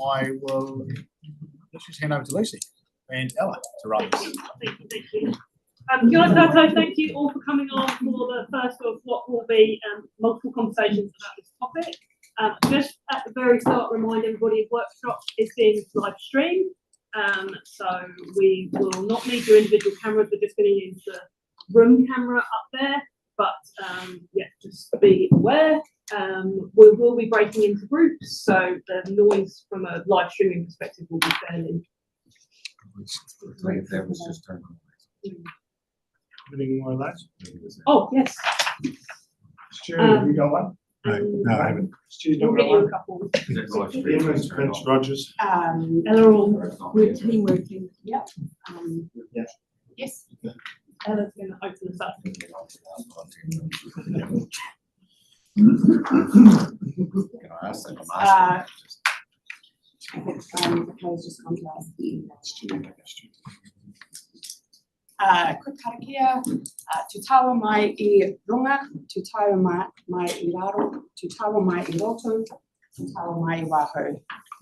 I will just hand over to Lucy and Ella to run this. Thank you. Guys, thank you all for coming on for the first of what will be multiple conversations about this topic. Just at the very start, remind everybody workshop is being live streamed, so we will not need your individual cameras. We're just going to use the room camera up there, but yeah, just be aware. We will be breaking into groups, so the noise from a live streaming perspective will be fairly. That was just turned on. Anything more of that? Oh yes. Stu, have you got one? No, I haven't. Stu's We'll not get got you a one. couple. Vince Rogers. Ella, all We're team working. Yep. Yeah. Yes. Ella's going to open this up. Can I ask that? Quick karakia, tu tawa mai I runga, tu tawa mai I raro, tu tawa mai I roto, tu tawa mai I waho.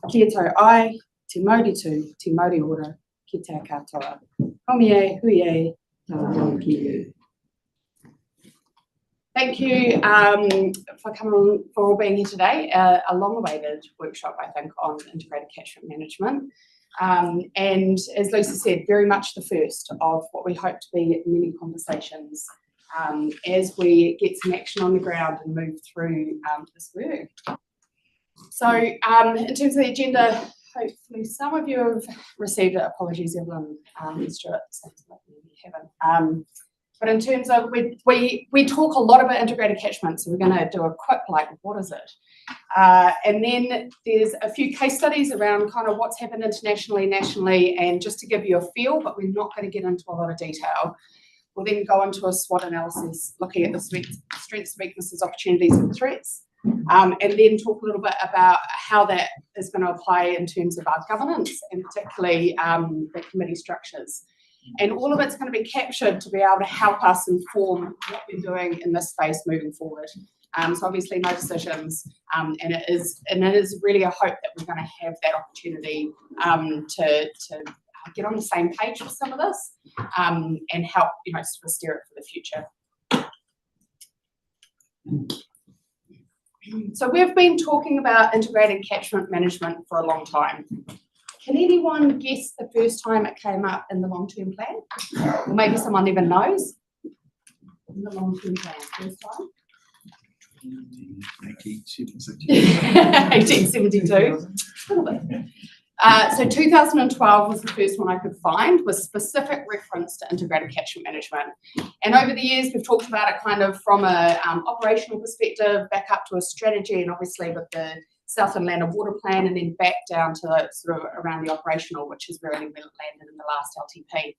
Kia tau ai, te mauri tu, te mauri ora, ki te katoa. Homi e, hui e, tawa ki e. Thank you for coming, for all being here today. A long-awaited workshop, I think, on integrated catchment management. And as Lucy said, very much the first of what we hope to be many conversations as we get some action on the ground and move through this work. So in terms of the agenda, hopefully some of you have received it. Apologies, Evelyn and Stuart, maybe you haven't. But in terms of, we talk a lot about integrated catchment, so we're going to do a quick, like, what is it? And then there's a few case studies around kind of what's happened internationally, nationally, and just to give you a feel, but we're not going to get into a lot of detail. We'll then go into a SWOT analysis, looking at the strengths, weaknesses, opportunities, and threats, and then talk a little bit about how that is going to apply in terms of our governance, and particularly the committee structures. And all of it's going to be captured to be able to help us inform what we're doing in this space moving forward. So obviously no decisions, and it is really a hope that we're going to have that opportunity to get on the same page with some of this and help, sort of steer it for the future. So we've been talking about integrated catchment management for a long time. Can anyone guess the first time it came up in the long-term plan? Or maybe someone even knows? In the long-term plan, first time? 1872. A little bit. So 2012 was the first one I could find with specific reference to integrated catchment management. And over the years, we've talked about it kind of from a operational perspective, back up to a strategy, and obviously with the Southland Land and Water Plan, and then back down to sort of around the operational, which is really where it landed in the last LTP.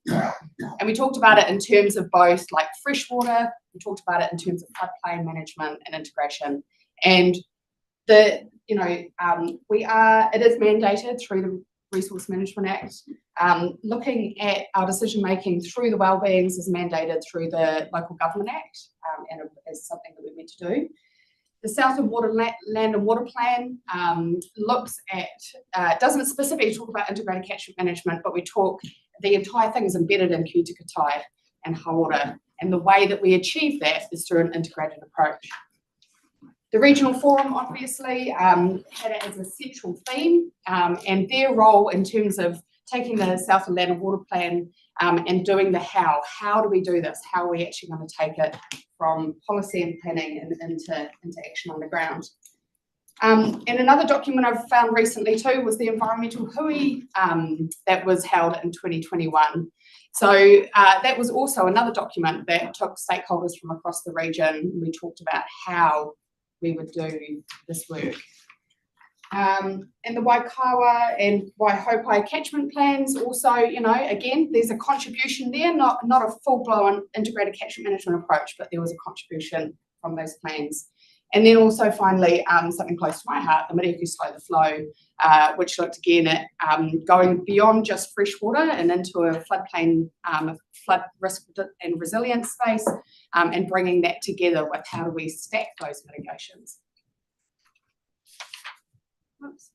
And we talked about it in terms of both like freshwater, we talked about it in terms of floodplain management and integration. And it is mandated through the Resource Management Act. Looking at our decision making through the wellbeings is mandated through the Local Government Act, and it is something that we're meant to do. The Southland Land and Water Plan looks at, doesn't specifically talk about integrated catchment management, but we talk, the entire thing is embedded in Kūtukatai and Hawara, and the way that we achieve that is through an integrated approach. The Regional Forum obviously had it as a central theme, and their role in terms of taking the Southland Land and Water Plan and doing the how. How do we do this? How are we actually going to take it from policy and planning and into action on the ground? And another document I've found recently too was the environmental hui that was held in 2021. So that was also another document that took stakeholders from across the region. We talked about how we would do this work. And the Waikawa and Waihopai catchment plans also, again, there's a contribution there, not a full-blown integrated catchment management approach, but there was a contribution from those plans. And then also finally, something close to my heart, the Miriku Slow the Flow, which looked again at going beyond just freshwater and into a floodplain, flood risk and resilience space, and bringing that together with how do we stack those mitigations. Oops.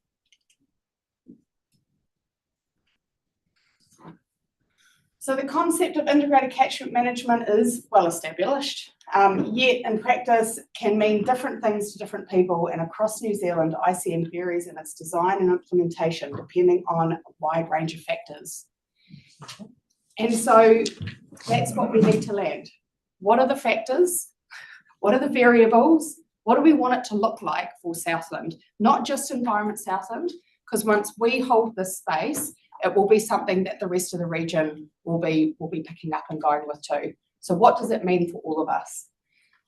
So the concept of integrated catchment management is well established, yet in practice can mean different things to different people, and across New Zealand ICM varies in its design and implementation depending on a wide range of factors. And so that's what we need to land. What are the factors? What are the variables? What do we want it to look like for Southland? Not just Environment Southland, because once we hold this space, it will be something that the rest of the region will be picking up and going with too. So what does it mean for all of us?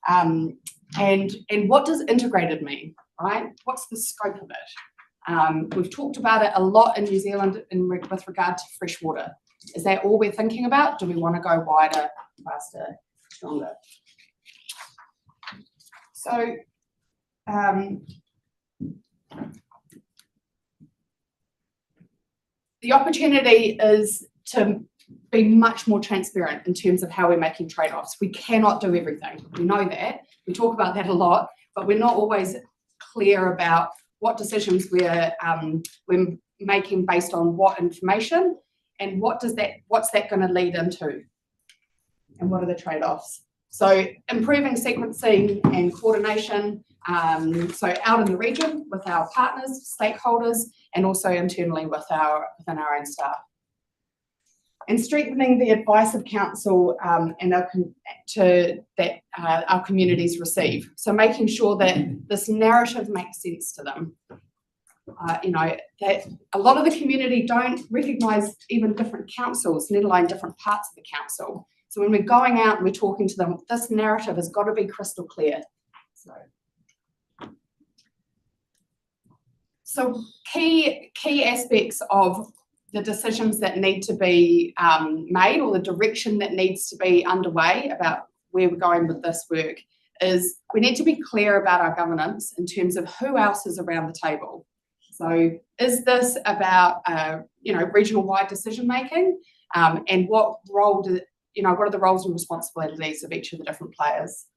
And what does integrated mean, right? What's the scope of it? We've talked about it a lot in New Zealand with regard to fresh water. Is that all we're thinking about? Do we want to go wider, faster, stronger? So, the opportunity is to be much more transparent in terms of how we're making trade-offs. We cannot do everything. We know that. We talk about that a lot, but we're not always clear about what decisions we're making based on what information, and what's that going to lead into, and what are the trade-offs. So improving sequencing and coordination, so out in the region with our partners, stakeholders, and also internally within our own staff. And strengthening the advice of council and our communities receive. So making sure that this narrative makes sense to them. That a lot of the community don't recognise even different councils, let alone different parts of the council. So when we're going out and we're talking to them, this narrative has got to be crystal clear. So key aspects of the decisions that need to be made, or the direction that needs to be underway about where we're going with this work, is we need to be clear about our governance in terms of who else is around the table. So is this about regional wide decision making, and what role what are the roles and responsibilities of each of the different players?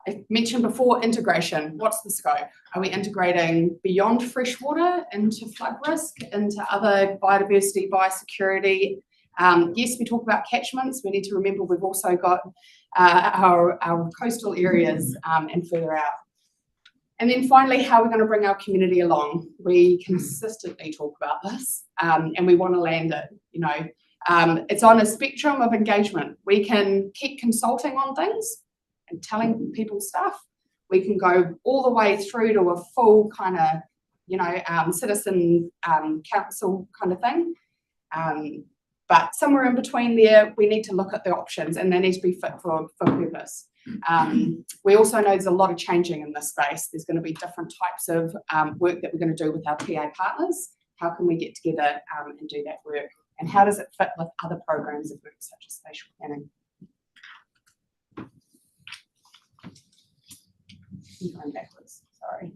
I mentioned before integration. What's the scope? Are we integrating beyond freshwater into flood risk, into other biodiversity, biosecurity? Yes, we talk about catchments. We need to remember we've also got our coastal areas and further out. And then finally, how we're going to bring our community along. We consistently talk about this, and we want to land it. It's on a spectrum of engagement. We can keep consulting on things and telling people stuff. We can go all the way through to a full kind of, citizen council kind of thing. But somewhere in between there, we need to look at the options, and they need to be fit for purpose. We also know there's a lot of changing in this space. There's going to be different types of work that we're going to do with our PA partners. How can we get together and do that work? And how does it fit with other programs of work such as spatial planning? I'm going backwards, sorry.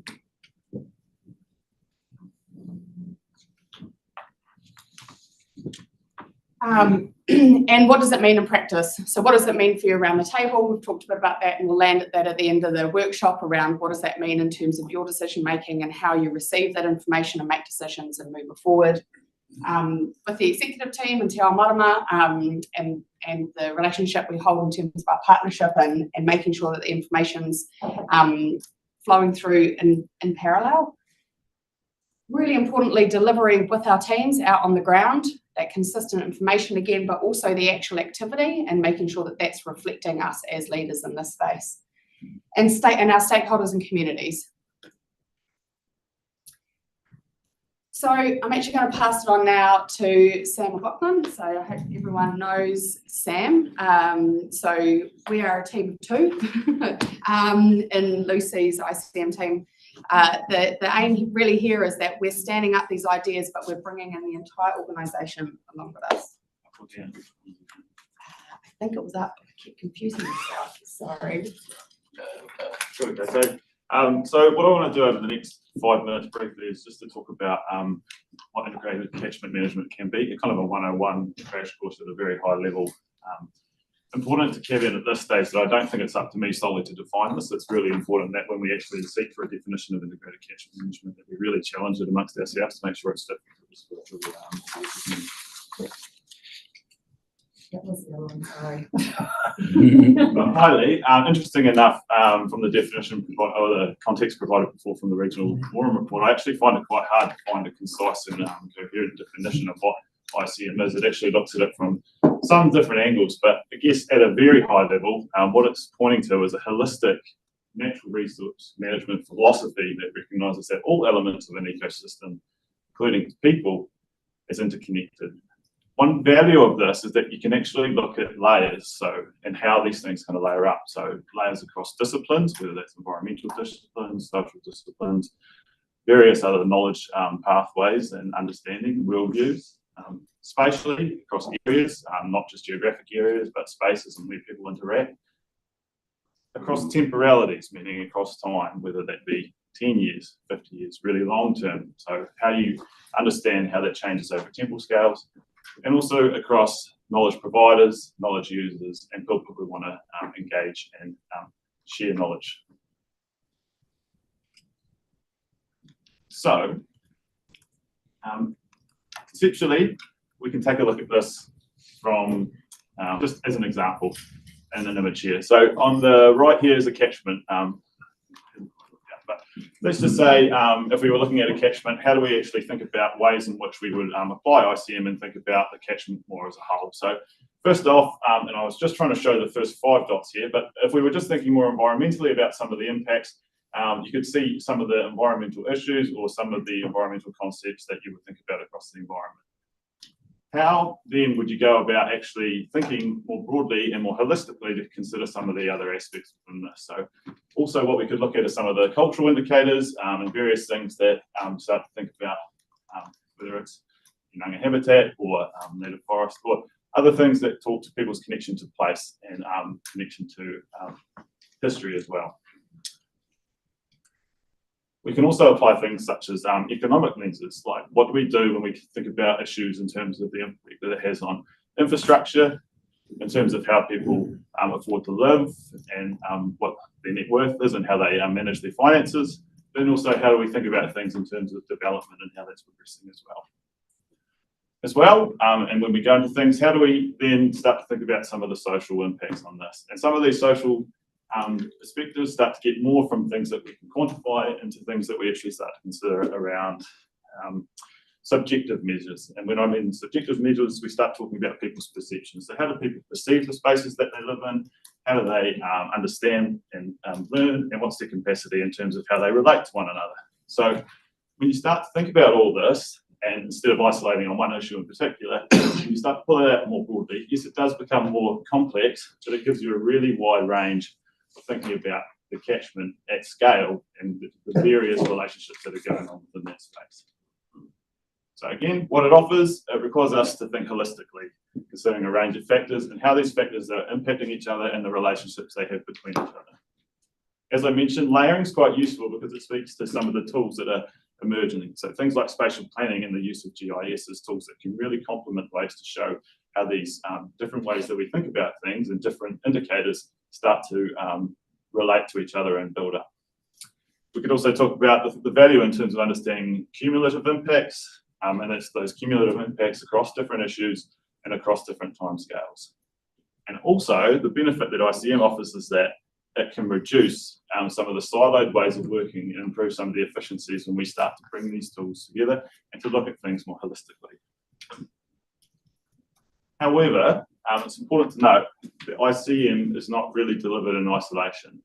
And what does it mean in practice? So what does it mean for you around the table? We've talked a bit about that, and we'll land at that at the end of the workshop around what does that mean in terms of your decision making and how you receive that information and make decisions and move it forward. With the executive team and Te Ao Marama, and the relationship we hold in terms of our partnership and making sure that the information's flowing through in parallel. Really importantly, delivering with our teams out on the ground, that consistent information again, but also the actual activity, and making sure that that's reflecting us as leaders in this space. And our stakeholders and communities. So I'm actually going to pass it on now to Sam McLaughlin. So I hope everyone knows Sam. So we are a team of two in Lucy's ICM team. The aim really here is that we're standing up these ideas, but we're bringing in the entire organisation along with us. I think it was up. I keep confusing myself. Sorry. So what I want to do over the next 5 minutes briefly is just to talk about what integrated catchment management can be, a kind of a 101 crash course at a very high level. Important to caveat at this stage that I don't think it's up to me solely to define this. It's really important that when we actually seek for a definition of integrated catchment management, that we really challenge it amongst ourselves to make sure it's fit for purpose. That was the other one, sorry. But highly, interesting enough, from the definition or the context provided before from the regional forum report, I actually find it quite hard to find a concise and coherent definition of what ICM is. It actually looks at it from some different angles, but I guess at a very high level, what it's pointing to is a holistic natural resource management philosophy that recognises that all elements of an ecosystem, including people, is interconnected. One value of this is that you can actually look at layers, and how these things kind of layer up. So layers across disciplines, whether that's environmental disciplines, social disciplines, various other knowledge pathways and understanding, worldviews, spatially across areas, not just geographic areas, but spaces and where people interact. Across temporalities, meaning across time, whether that be 10 years, 50 years, really long term. So how you understand how that changes over temporal scales, and also across knowledge providers, knowledge users, and people who want to engage and share knowledge. So, conceptually, we can take a look at this from, just as an example, in an image here. So on the right here is a catchment. But let's just say if we were looking at a catchment, how do we actually think about ways in which we would apply ICM and think about the catchment more as a whole? So first off, and I was just trying to show the first 5 dots here, but if we were just thinking more environmentally about some of the impacts, you could see some of the environmental issues or some of the environmental concepts that you would think about across the environment. How then would you go about actually thinking more broadly and more holistically to consider some of the other aspects within this? So also what we could look at are some of the cultural indicators and various things that start to think about whether it's Inanga habitat or native forest or other things that talk to people's connection to place and connection to history as well. We can also apply things such as economic lenses, like what do we do when we think about issues in terms of the impact that it has on infrastructure, in terms of how people afford to live and what their net worth is and how they manage their finances. Then also how do we think about things in terms of development and how that's progressing as well. And when we go into things, how do we then start to think about some of the social impacts on this? And some of these social perspectives start to get more from things that we can quantify into things that we actually start to consider around subjective measures. And when I mean subjective measures, we start talking about people's perceptions. So how do people perceive the spaces that they live in? How do they understand and learn? And what's their capacity in terms of how they relate to one another? So when you start to think about all this, and instead of isolating on one issue in particular, you start to pull it out more broadly. Yes, it does become more complex, but it gives you a really wide range of thinking about the catchment at scale and the various relationships that are going on within that space. So again, what it offers, it requires us to think holistically, considering a range of factors and how these factors are impacting each other and the relationships they have between each other. As I mentioned, layering is quite useful because it speaks to some of the tools that are emerging. So things like spatial planning and the use of GIS as tools that can really complement ways to show how these different ways that we think about things and different indicators start to relate to each other and build up. We could also talk about the value in terms of understanding cumulative impacts, and it's those cumulative impacts across different issues and across different timescales. And also the benefit that ICM offers is that it can reduce some of the siloed ways of working and improve some of the efficiencies when we start to bring these tools together and to look at things more holistically. However, it's important to note that ICM is not really delivered in isolation.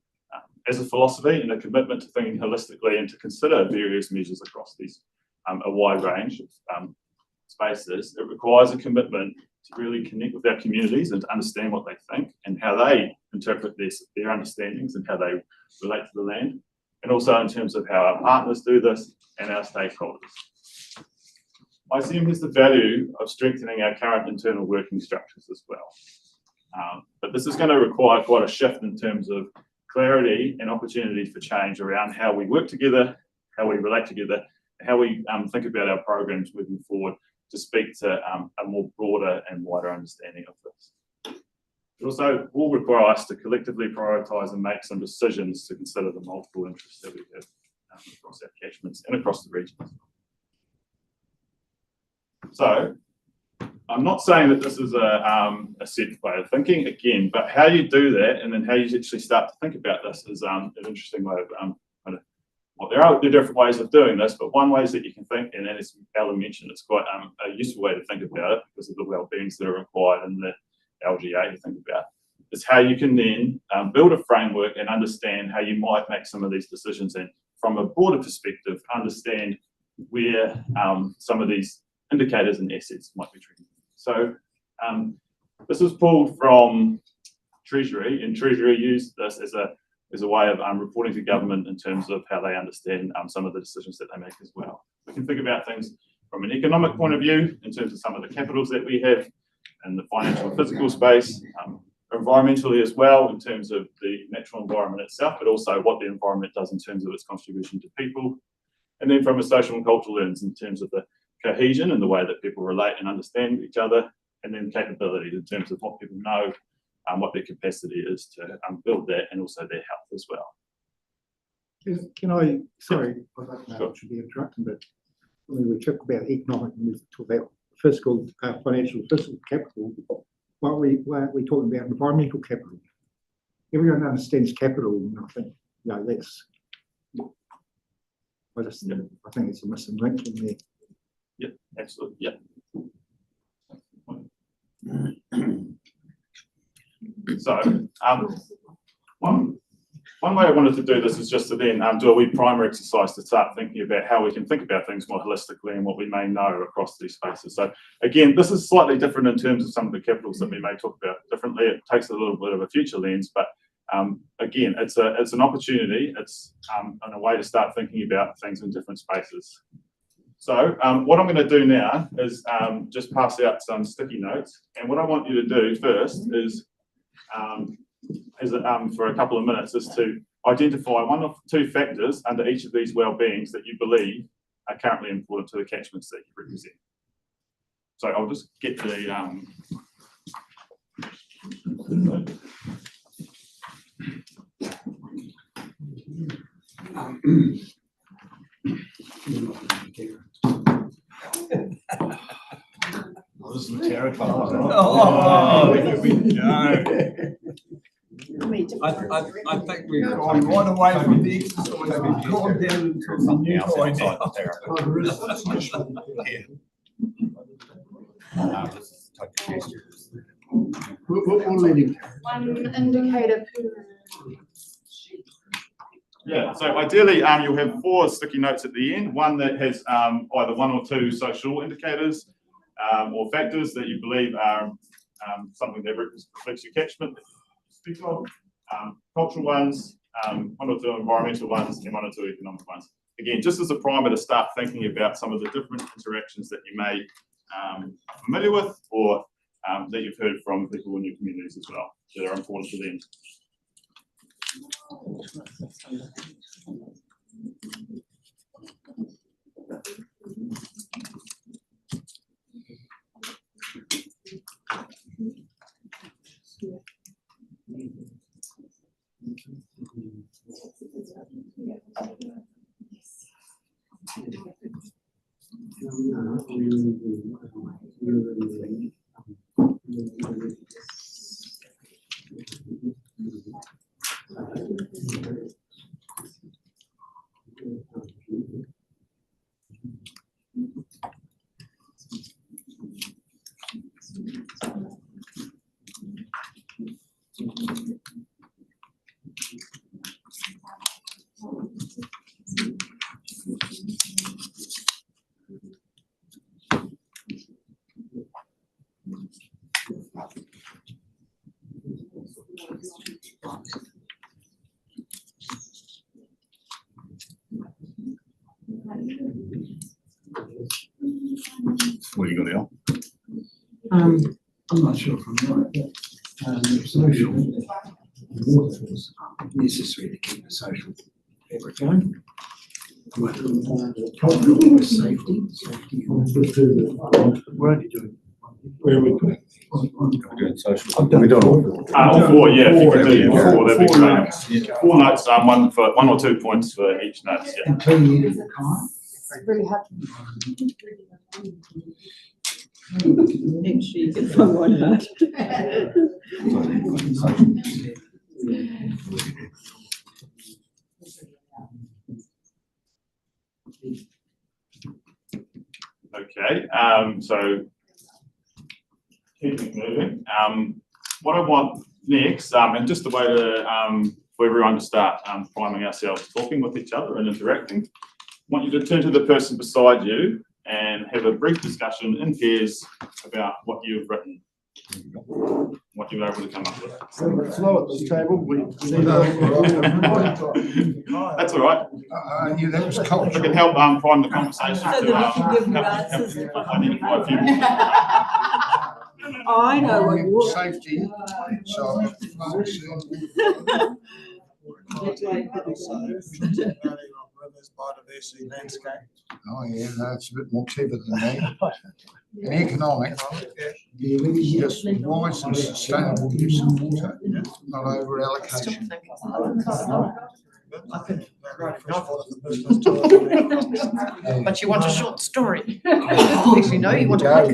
As a philosophy and a commitment to thinking holistically and to consider various measures across these a wide range of spaces, it requires a commitment to really connect with our communities and to understand what they think and how they interpret their understandings and how they relate to the land, and also in terms of how our partners do this and our stakeholders. ICM has the value of strengthening our current internal working structures as well. But this is going to require quite a shift in terms of clarity and opportunities for change around how we work together, how we relate together, and how we think about our programs moving forward to speak to a more broader and wider understanding of this. It also will require us to collectively prioritise and make some decisions to consider the multiple interests that we have across our catchments and across the regions. So, I'm not saying that this is a set way of thinking again, but how you do that and then how you actually start to think about this is an interesting way of well, there are different ways of doing this, but one way is that you can think, and as Alan mentioned, it's quite a useful way to think about it because of the well-beings that are required in the LGA to think about, is how you can then build a framework and understand how you might make some of these decisions and from a broader perspective, understand where some of these indicators and assets might be trending. So this was pulled from Treasury, and Treasury used this as a way of reporting to government in terms of how they understand some of the decisions that they make as well. We can think about things from an economic point of view in terms of some of the capitals that we have in the financial and physical space, environmentally as well in terms of the natural environment itself, but also what the environment does in terms of its contribution to people. And then from a social and cultural lens in terms of the cohesion and the way that people relate and understand each other, and then capabilities in terms of what people know, what their capacity is to build that, and also their health as well. Can I, sorry, I don't know, it should be interrupting, but when we talk about economic and we talk about fiscal, financial, fiscal capital, why aren't we talking about environmental capital? Everyone understands capital, and I think, you know, that's, I think it's a missing link in there. Yeah, absolutely, yeah. So, one way I wanted to do this is just to then do a wee primer exercise to start thinking about how we can think about things more holistically and what we may know across these spaces. So again, this is slightly different in terms of some of the capitals that we may talk about differently. It takes a little bit of a future lens, but again, it's an opportunity. It's a way to start thinking about things in different spaces. So what I'm going to do now is just pass out some sticky notes. And what I want you to do first is for a couple of minutes is to identify one or two factors under each of these well-beings that you believe are currently important to the catchments that you represent. So I'll just get the This is terrifying. Oh, here we go. I think we've gone right away from the exercise. We've gone down into the new point now. One indicator per. Yeah, so ideally you'll have 4 sticky notes at the end, one that has either 1 or 2 social indicators or factors that you believe are something that reflects your catchment, speak of, cultural ones, 1 or 2 environmental ones, and 1 or 2 economic ones. Again, just as a primer to start thinking about some of the different interactions that you may be familiar with or that you've heard from people in your communities as well that are important to them. What are you going to do? I'm not sure if I'm right, but social water is necessary to keep the social fabric going. But cultural is safety. We're only doing. Where are we putting? We're doing social. I've done We don't. All 4, yeah, if you could do 4, that'd be Four great. notes. 4 notes, 1 or 2 points for each note, yeah. And clean it at the time. It's really hard. Actually, you can find one hard. Okay, so keeping moving. What I want next, and just a way to for everyone to start priming ourselves, talking with each other and interacting. I want you to turn to the person beside you and have a brief discussion in pairs about what you've written, what you were able to come up with. Flow at this table. That's all right. Yeah, that was If culture. it can help prime the conversation So to that you can give your answers. identify a few. I know what you want. Safety. So. Biodiversity landscape. Oh, yeah, that's a bit more clever than me. And economic, just wise and sustainable use of water, not over allocation. But you want a short story. Actually, no, you want a book.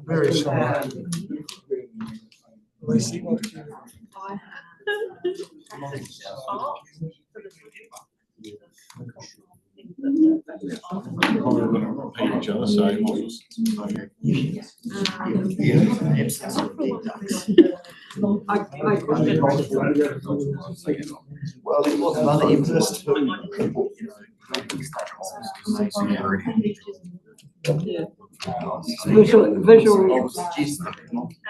Very similar. Lucy, what did you? Probably going to repeat each other, so Well, it was another interest. Yeah. Visual. And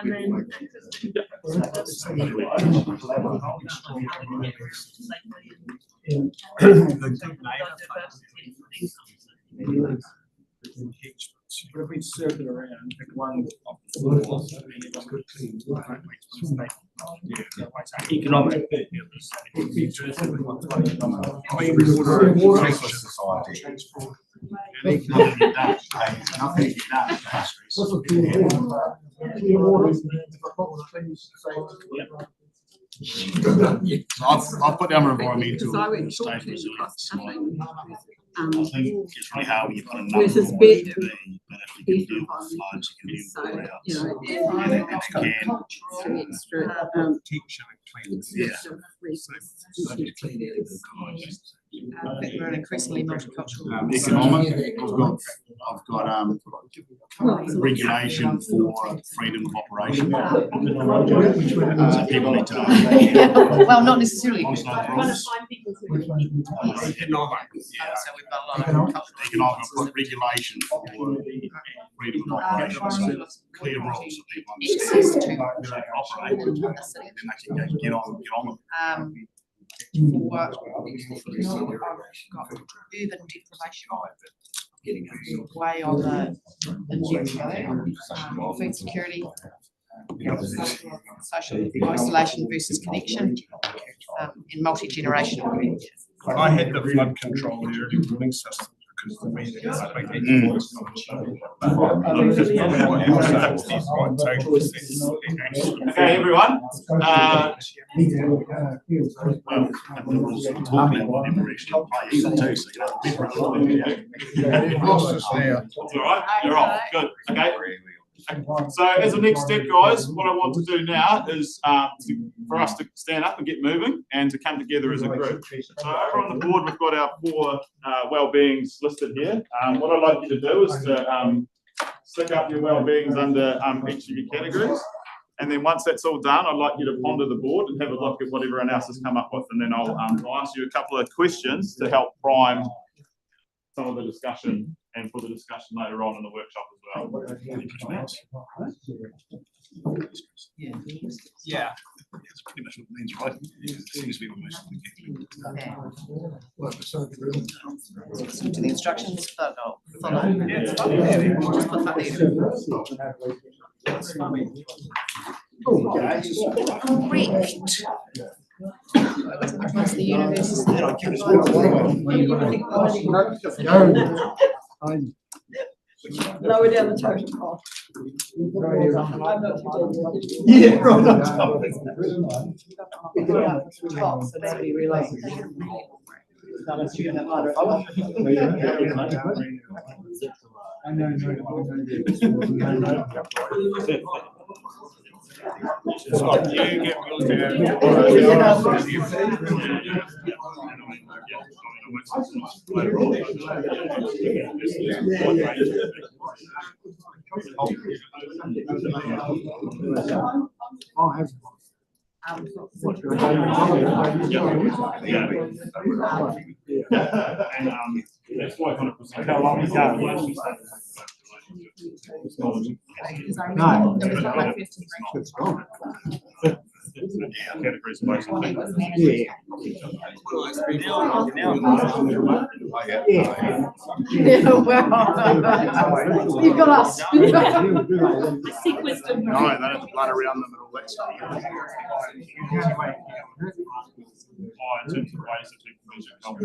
then. If we circle around, pick one. Economic. I'll put down environmental. Because I went state short term resilience. cost cutting. I think it's really hard when you put a number Versus on bed. it, but if you can deal with floods, you can So, deal with you know, droughts. And if you can, three extra, extra resources. We're an increasingly multicultural. economic, I've got regulation for freedom of operation. So people need to know. Well, not necessarily. Amongst other Trying to rules. find people who. Yeah. So we've got a lot of cultural. Economic, I've got regulation for freedom of operation, so clear rules so people Access understand to. how they operate, and then they can get on with it. For urban deprivation. Way on the food security. Social isolation versus connection. In multi-generational. I had the flood control area warning system because to me that's a big Okay, everyone. The rules that I'm talking about never actually apply either too, so you know. You've lost us there. That's all right. You're off. Good. Okay. So as a next step, guys, what I want to do now is for us to stand up and get moving and to come together as a group. So over on the board, we've got our 4 well-beings listed here. What I'd like you to do is to stick up your well-beings under each of your categories. And then once that's all done, I'd like you to ponder the board and have a look at what everyone else has come up with. And then I'll ask you a couple of questions to help prime some of the discussion and for the discussion later on in the workshop as well. Yeah. It's pretty much what it means, right? It seems to be almost Listen to the instructions, but I'll follow. Just put that there. Across the universe. Lower down the total cost. Yeah, Top, so nobody realizes. I know. Scott, you get I'll have. That's why kind of. How long is that? No. It was not my first It's gone. Categories of motion. Yeah. Yeah, well, you've got us. The sequence of. No, they have to blood around them and all that stuff. In terms of ways that people measure health.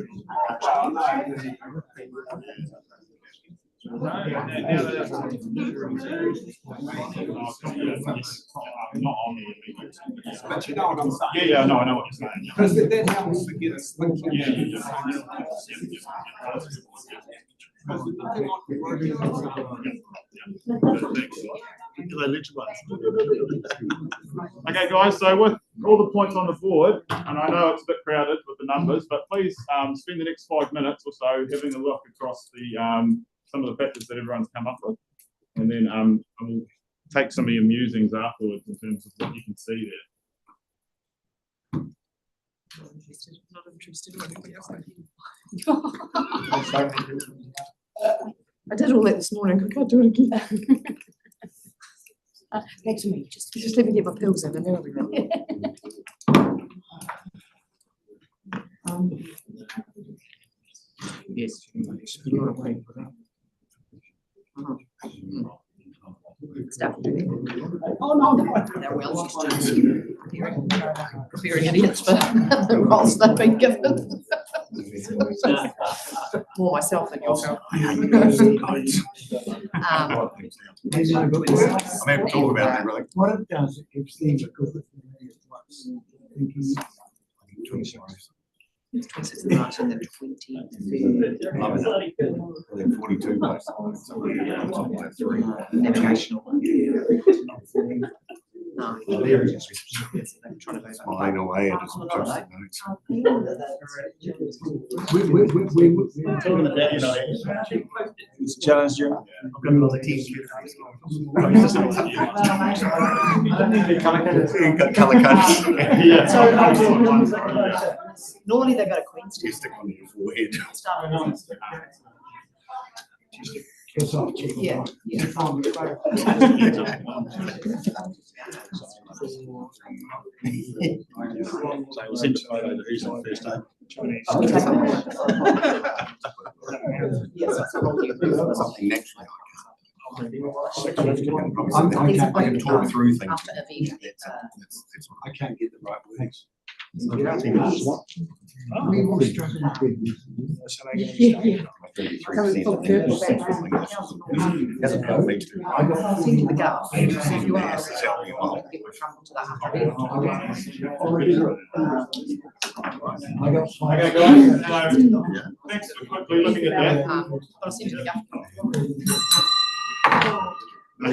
Not on the immediate. But you know what I'm saying? Yeah, no, I know what you're saying. Because that helps to get us thinking. Okay, guys, so with all the points on the board, and I know it's a bit crowded with the numbers, but please spend the next 5 minutes or so having a look across the some of the factors that everyone's come up with, and then I will take some of your musings afterwards in terms of what you can see there. Not interested. I did all that this morning. I can't do it again. Back to me, just. Just let me get my pills in and then I'll be ready. Yes. Stuff. Oh, no. They're well used to preparing idiots for the roles they've been given. More myself than yourself. I'm happy to talk about that, really. What it does, it gives them a good once. Thinking. 26 of March and then 20. Within 42 days. Navigational. No. Mine away, I just adjust the notes. It's challenging. Colour codes. Normally they go to Queen's. You stick on your forehead. Yeah. So it was inside over who's on first day. Something naturally. I can talk through things. After a week. I can't get the right words. Coming from Kirk's background. Hasn't helped me to. I'll send you the gut. If you want Yes, it's helped me a lot. to trouble to that. Okay, guys, thanks for quickly looking at that. I'll send you the gut. Feel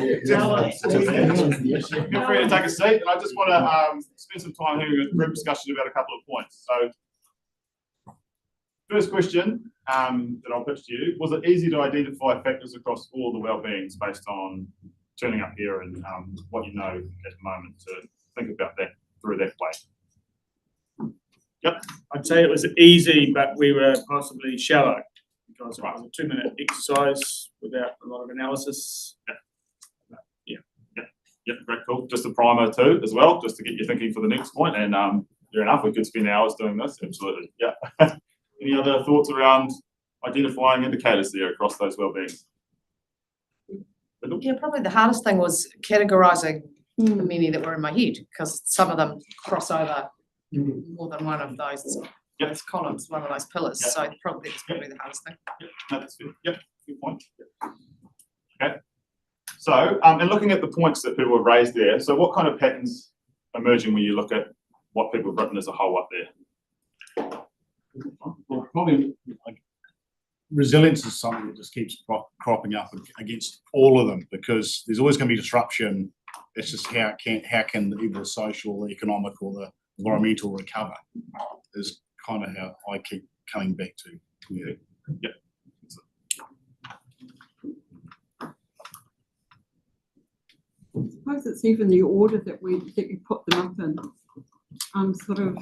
free to take a seat, and I just want to spend some time having a group discussion about a couple of points. So, first question that I'll pitch to you: was it easy to identify factors across all the well-beings based on turning up here and what you know at the moment to think about that through that way? Yep. I'd say it was easy, but we were possibly shallow because it was a 2-minute exercise without a lot of analysis. Yep, great, cool. Just a primer too, as well, just to get you thinking for the next point. And fair enough, we could spend hours doing this. Absolutely, yeah. Any other thoughts around identifying indicators there across those well-beings? Yeah, probably the hardest thing was categorising the many that were in my head because some of them cross over more than one of those columns, one of those pillars. Yep. So probably that's probably the hardest thing. Yep, no, that's good. Yep, good point. Okay. So, and looking at the points that people have raised there, so what kind of patterns emerging when you look at what people have written as a whole up there? Well, probably like resilience is something that just keeps cropping up against all of them, because there's always going to be disruption. It's just how can either the social, the economic, or the environmental recover is kind of how I keep coming back to. Yeah. Yep. I suppose it's even the order that you put them up in, sort of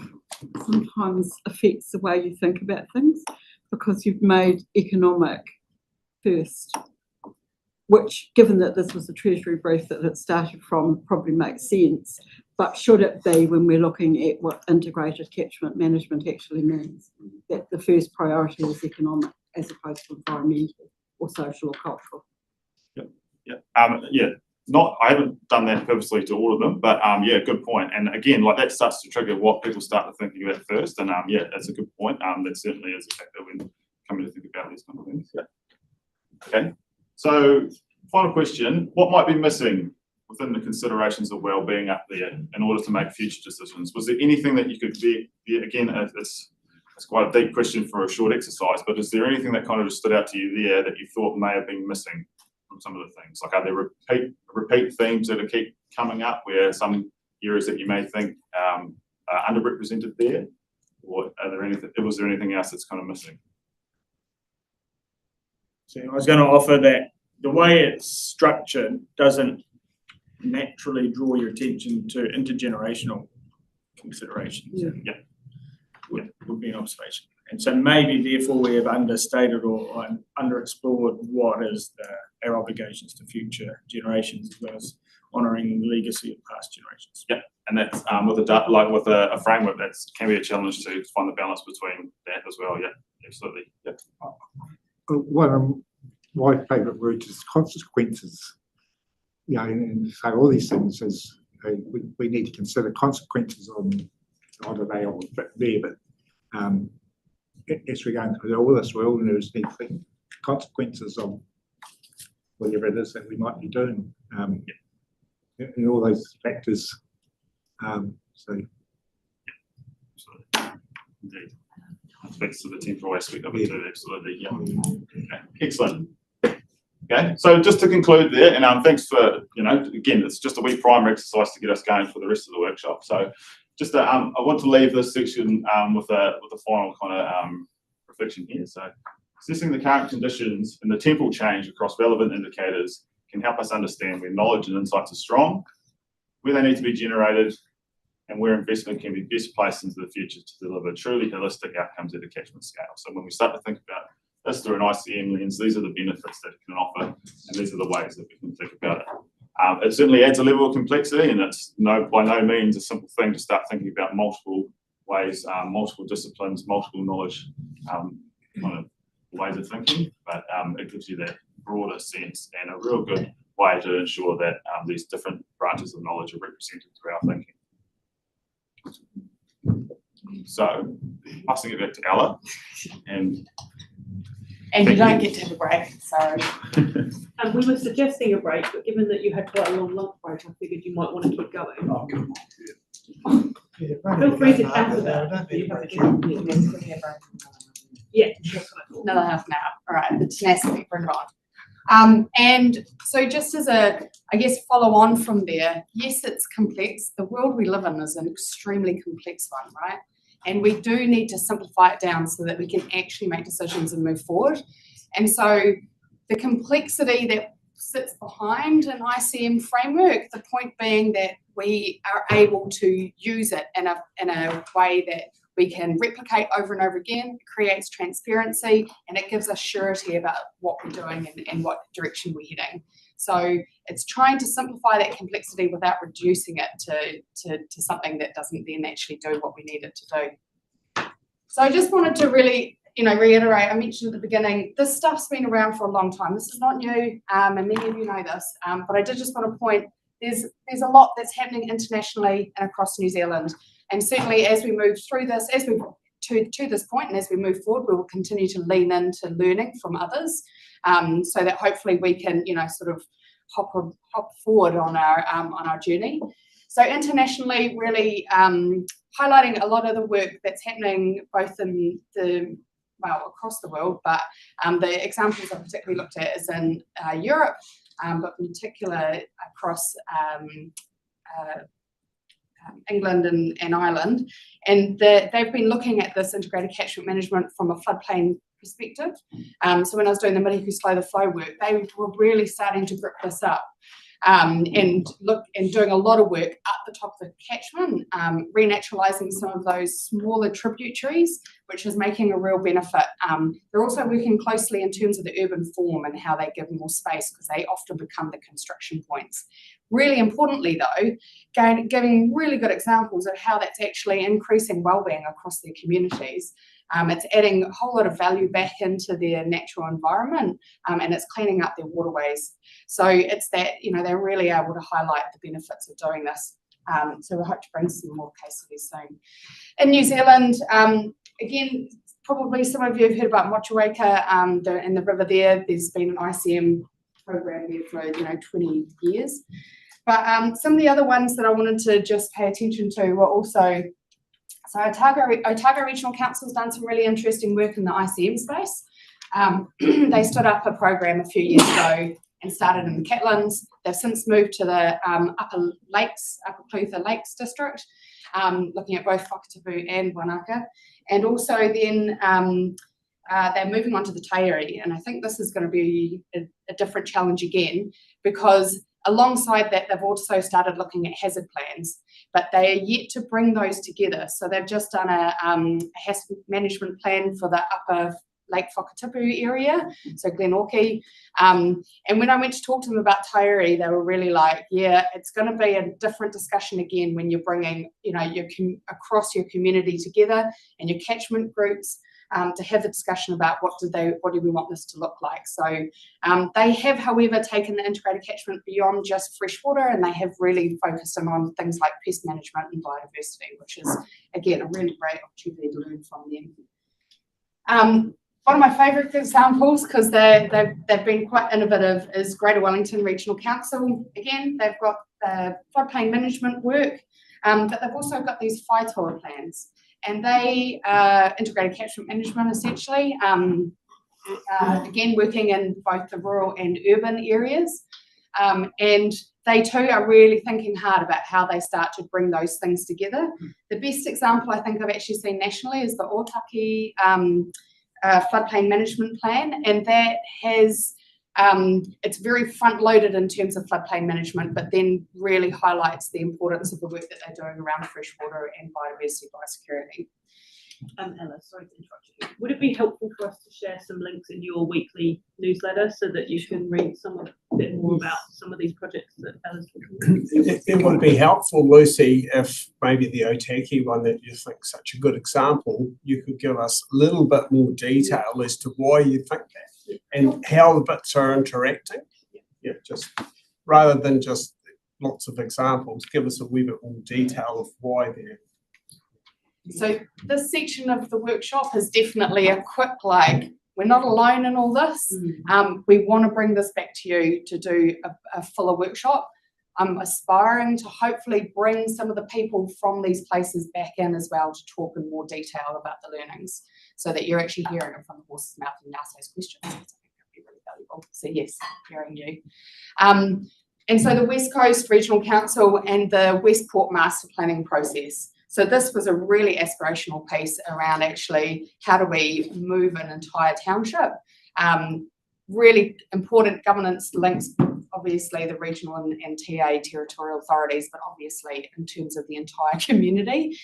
sometimes affects the way you think about things, because you've made economic first, which, given that this was the Treasury brief that it started from, probably makes sense. But should it be, when we're looking at what integrated catchment management actually means, that the first priority is economic as opposed to environmental or social or cultural? Yeah. I haven't done that purposely to all of them, but yeah, good point. And again, like that starts to trigger what people start to thinking about first. And yeah, that's a good point. That certainly is a factor when coming to think about these kind of things. Yeah. Okay. So, final question: what might be missing within the considerations of well-being up there in order to make future decisions? Was there anything that you could be again? It's quite a deep question for a short exercise, but is there anything that kind of just stood out to you there that you thought may have been missing from some of the things? Like, are there repeat themes that keep coming up, where some areas that you may think are underrepresented there, or was there anything else that's kind of missing? So I was going to offer that the way it's structured doesn't naturally draw your attention to intergenerational considerations. Yeah. Would be an observation. And so maybe therefore we have understated or underexplored what is our obligations to future generations, as well as honouring the legacy of past generations. Yeah, and that's with a framework that can be a challenge to find the balance between that as well. Yeah, absolutely. Yeah. One of my favourite words is consequences. You know, and so all these things is we need to consider consequences on they all fit there, but as we're going through all this world, and there's these consequences of whatever it is that we might be doing, and all those factors. So, indeed, aspects of the temporal aspect of it too. Absolutely, yeah. Okay. Excellent. Okay, so just to conclude there, and thanks for again, it's just a wee primer exercise to get us going for the rest of the workshop. So, just I want to leave this section with a final kind of reflection here. So, assessing the current conditions and the temporal change across relevant indicators can help us understand where knowledge and insights are strong, where they need to be generated, and where investment can be best placed into the future to deliver truly holistic outcomes at a catchment scale. So when we start to think about this through an ICM lens, these are the benefits that it can offer, and these are the ways that we can think about it. It certainly adds a level of complexity, and it's by no means a simple thing to start thinking about multiple ways, multiple disciplines, multiple knowledge kind of ways of thinking, but it gives you that broader sense and a real good way to ensure that these different branches of knowledge are represented through our thinking. So, passing it back to Ella, and you don't get to have a break, sorry. And we were suggesting a break, but given that you had quite a long lunch break, I figured you might want to keep going. Oh, come on. Feel free to cancel that. Yeah. Another half an hour. All right, the tenacity, bring it on. And so just as follow on from there, yes, it's complex. The world we live in is an extremely complex one, right? And we do need to simplify it down so that we can actually make decisions and move forward. And so the complexity that sits behind an ICM framework, the point being that we are able to use it in a way that we can replicate over and over again, it creates transparency, and it gives us surety about what we're doing and what direction we're heading. So it's trying to simplify that complexity without reducing it to something that doesn't then actually do what we need it to do. So I just wanted to really, reiterate, I mentioned at the beginning, this stuff's been around for a long time. This is not new, and many of you know this, but I did just want to point, there's a lot that's happening internationally and across New Zealand. And certainly as we move through this, to this point, and as we move forward, we will continue to lean into learning from others, so that hopefully we can, sort of hop forward on our journey. So internationally, really highlighting a lot of the work that's happening both in the well, across the world, but the examples I particularly looked at is in Europe, but in particular across England and Ireland. And they've been looking at this integrated catchment management from a floodplain perspective. So when I was doing the Miriku Slow the Flow work, they were really starting to grip this up. And doing a lot of work at the top of the catchment, renaturalising some of those smaller tributaries, which is making a real benefit. They're also working closely in terms of the urban form and how they give more space, because they often become the construction points. Really importantly though, giving really good examples of how that's actually increasing wellbeing across their communities. It's adding a whole lot of value back into their natural environment, and it's cleaning up their waterways. So it's that, they're really able to highlight the benefits of doing this. So we hope to bring some more case studies soon. In New Zealand, again, probably some of you have heard about Motueka in the river there. There's been an ICM program there for 20 years. But some of the other ones that I wanted to just pay attention to were also, so Otago Regional Council's done some really interesting work in the ICM space. They stood up a program a few years ago and started in the Catlins. They've since moved to the Upper Clutha Lakes district, looking at both Whakatapu and Wanaka. And also then they're moving on to the Taieri. And I think this is going to be a different challenge again, because alongside that, they've also started looking at hazard plans, but they are yet to bring those together. So they've just done a hazard management plan for the Upper Lake Whakatapu area, so Glenorchy. And when I went to talk to them about Taieri, they were really like, yeah, it's going to be a different discussion again when you're bringing, across your community together and your catchment groups. To have the discussion about what do we want this to look like. So they have, however, taken the integrated catchment beyond just freshwater, and they have really focused on things like pest management and biodiversity, which is, again, a really great opportunity to learn from them. One of my favourite examples, because they've been quite innovative, is Greater Wellington Regional Council. Again, they've got floodplain management work, but they've also got these whaitoa plans. And they integrated catchment management essentially, again working in both the rural and urban areas. And they too are really thinking hard about how they start to bring those things together. The best example I think I've actually seen nationally is the Otaki floodplain management plan, and that has it's very front loaded in terms of floodplain management, but then really highlights the importance of the work that they're doing around freshwater and biodiversity biosecurity. Ella, sorry to interrupt you. Would it be helpful for us to share some links in your weekly newsletter so that you can read a bit more about some of these projects that Ella's talking about? It would be helpful, Lucy, if maybe the Otaki one that you think is such a good example, you could give us a little bit more detail as to why you think that and how the bits are interacting. Yeah, just rather than just lots of examples, give us a wee bit more detail of why they're. So this section of the workshop is definitely a quick, we're not alone in all this. We want to bring this back to you to do a fuller workshop. I'm aspiring to hopefully bring some of the people from these places back in as well to talk in more detail about the learnings, so that you're actually hearing it from the horse's mouth and ask those questions. I think that would be really valuable. So yes, hearing you. And so the West Coast Regional Council and the Westport Master Planning process. So this was a really aspirational piece around actually how do we move an entire township. Really important governance links, obviously the regional and TA territorial authorities, but obviously in terms of the entire community.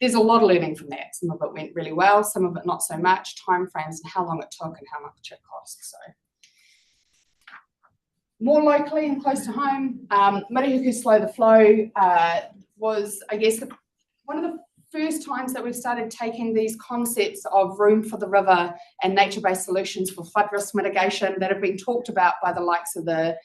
There's a lot of learning from that. Some of it went really well, some of it not so much, timeframes and how long it took and how much it cost. So more locally and close to home, Miriku Slow the Flow was, I guess, one of the first times that we've started taking these concepts of room for the river and nature-based solutions for flood risk mitigation that have been talked about by the likes of the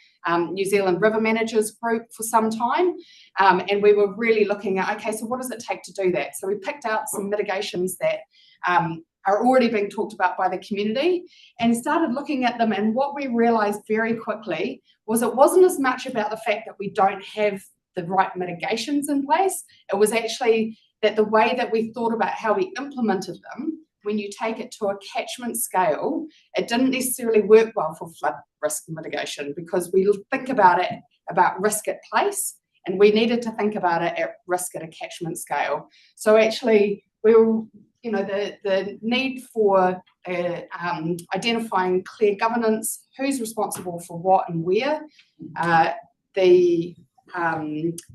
New Zealand River Managers Group for some time. And we were really looking at, okay, so what does it take to do that? So we picked out some mitigations that are already being talked about by the community and started looking at them. And what we realised very quickly was it wasn't as much about the fact that we don't have the right mitigations in place. It was actually that the way that we thought about how we implemented them when you take it to a catchment scale, it didn't necessarily work well for flood risk mitigation, because we think about it about risk at place, and we needed to think about it at risk at a catchment scale. So actually, we were, you know, the need for identifying clear governance, who's responsible for what and where,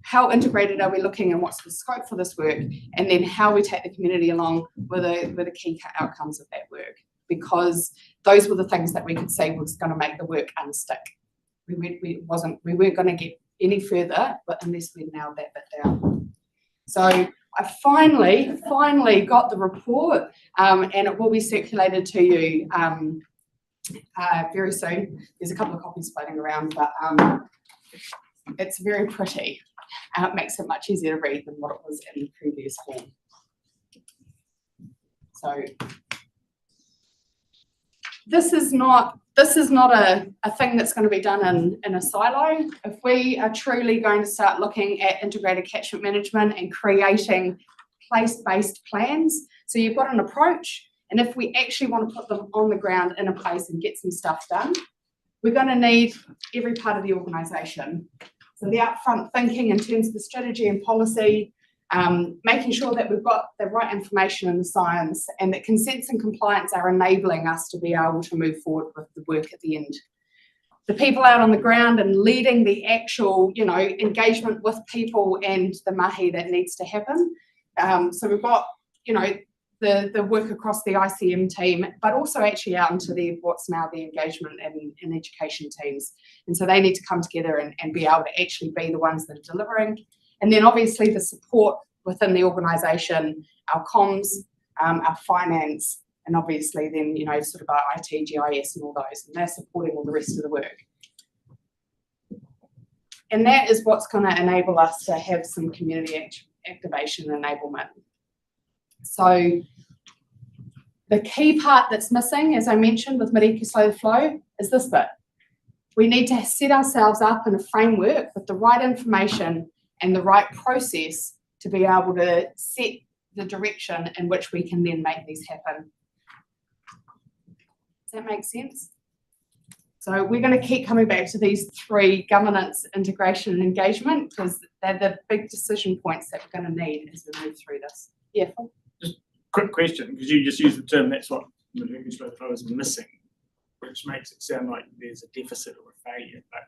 how integrated are we looking and what's the scope for this work, and then how we take the community along were the key outcomes of that work, because those were the things that we could say was going to make the work unstick. We weren't going to get any further, but unless we nailed that bit down. So I finally got the report, and it will be circulated to you very soon. There's a couple of copies floating around, but it's very pretty. It makes it much easier to read than what it was in the previous form. So this is not a thing that's going to be done in a silo. If we are truly going to start looking at integrated catchment management and creating place-based plans, so you've got an approach, and if we actually want to put them on the ground in a place and get some stuff done, we're going to need every part of the organisation. So the upfront thinking in terms of the strategy and policy, making sure that we've got the right information in the science, and that consents and compliance are enabling us to be able to move forward with the work at the end. The people out on the ground and leading the actual, you know, engagement with people and the mahi that needs to happen. So we've got, you know, the work across the ICM team, but also actually out into what's now the engagement and education teams. And so they need to come together and be able to actually be the ones that are delivering. And then obviously the support within the organisation, our comms, our finance, and obviously then, you know, sort of our IT, GIS and all those, and they're supporting all the rest of the work. And that is what's going to enable us to have some community activation and enablement. So the key part that's missing, as I mentioned with Miriaki Slow the Flow, is this bit. We need to set ourselves up in a framework with the right information and the right process to be able to set the direction in which we can then make these happen. Does that make sense? So we're going to keep coming back to these three: governance, integration, and engagement, because they're the big decision points that we're going to need as we move through this. Yeah, Phil? Just quick question, because you just used the term, that's what Miriaki Slow the Flow is missing, which makes it sound like there's a deficit or a failure. But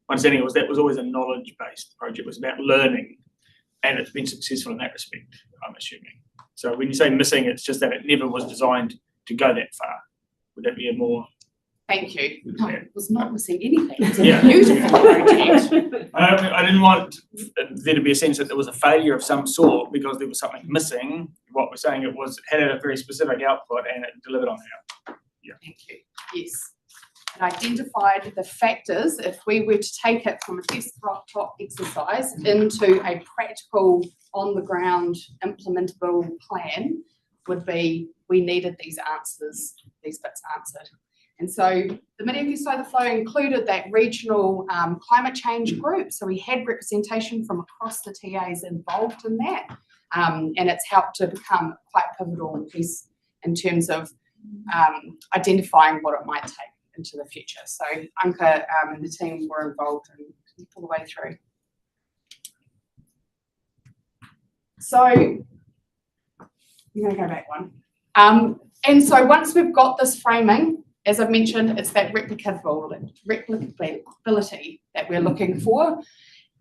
my understanding was that was always a knowledge-based project. It was about learning, and it's been successful in that respect, I'm assuming. So when you say missing, it's just that it never was designed to go that far. Would that be a more... Thank you. No, it was not missing anything. It was a beautiful project. I didn't want there to be a sense that there was a failure of some sort because there was something missing. What we're saying, it had a very specific output and it delivered on the output. Yeah. Thank you. Yes. It identified the factors. If we were to take it from a desktop exercise into a practical, on-the-ground, implementable plan, would be we needed these answers, these bits answered. And so the Miriaki Slow the Flow included that regional climate change group. So we had representation from across the TAs involved in that. And it's helped to become quite pivotal piece in terms of identifying what it might take into the future. So Anka and the team were involved all the way through. So I'm going to go back one. And so once we've got this framing, as I've mentioned, it's that replicability that we're looking for.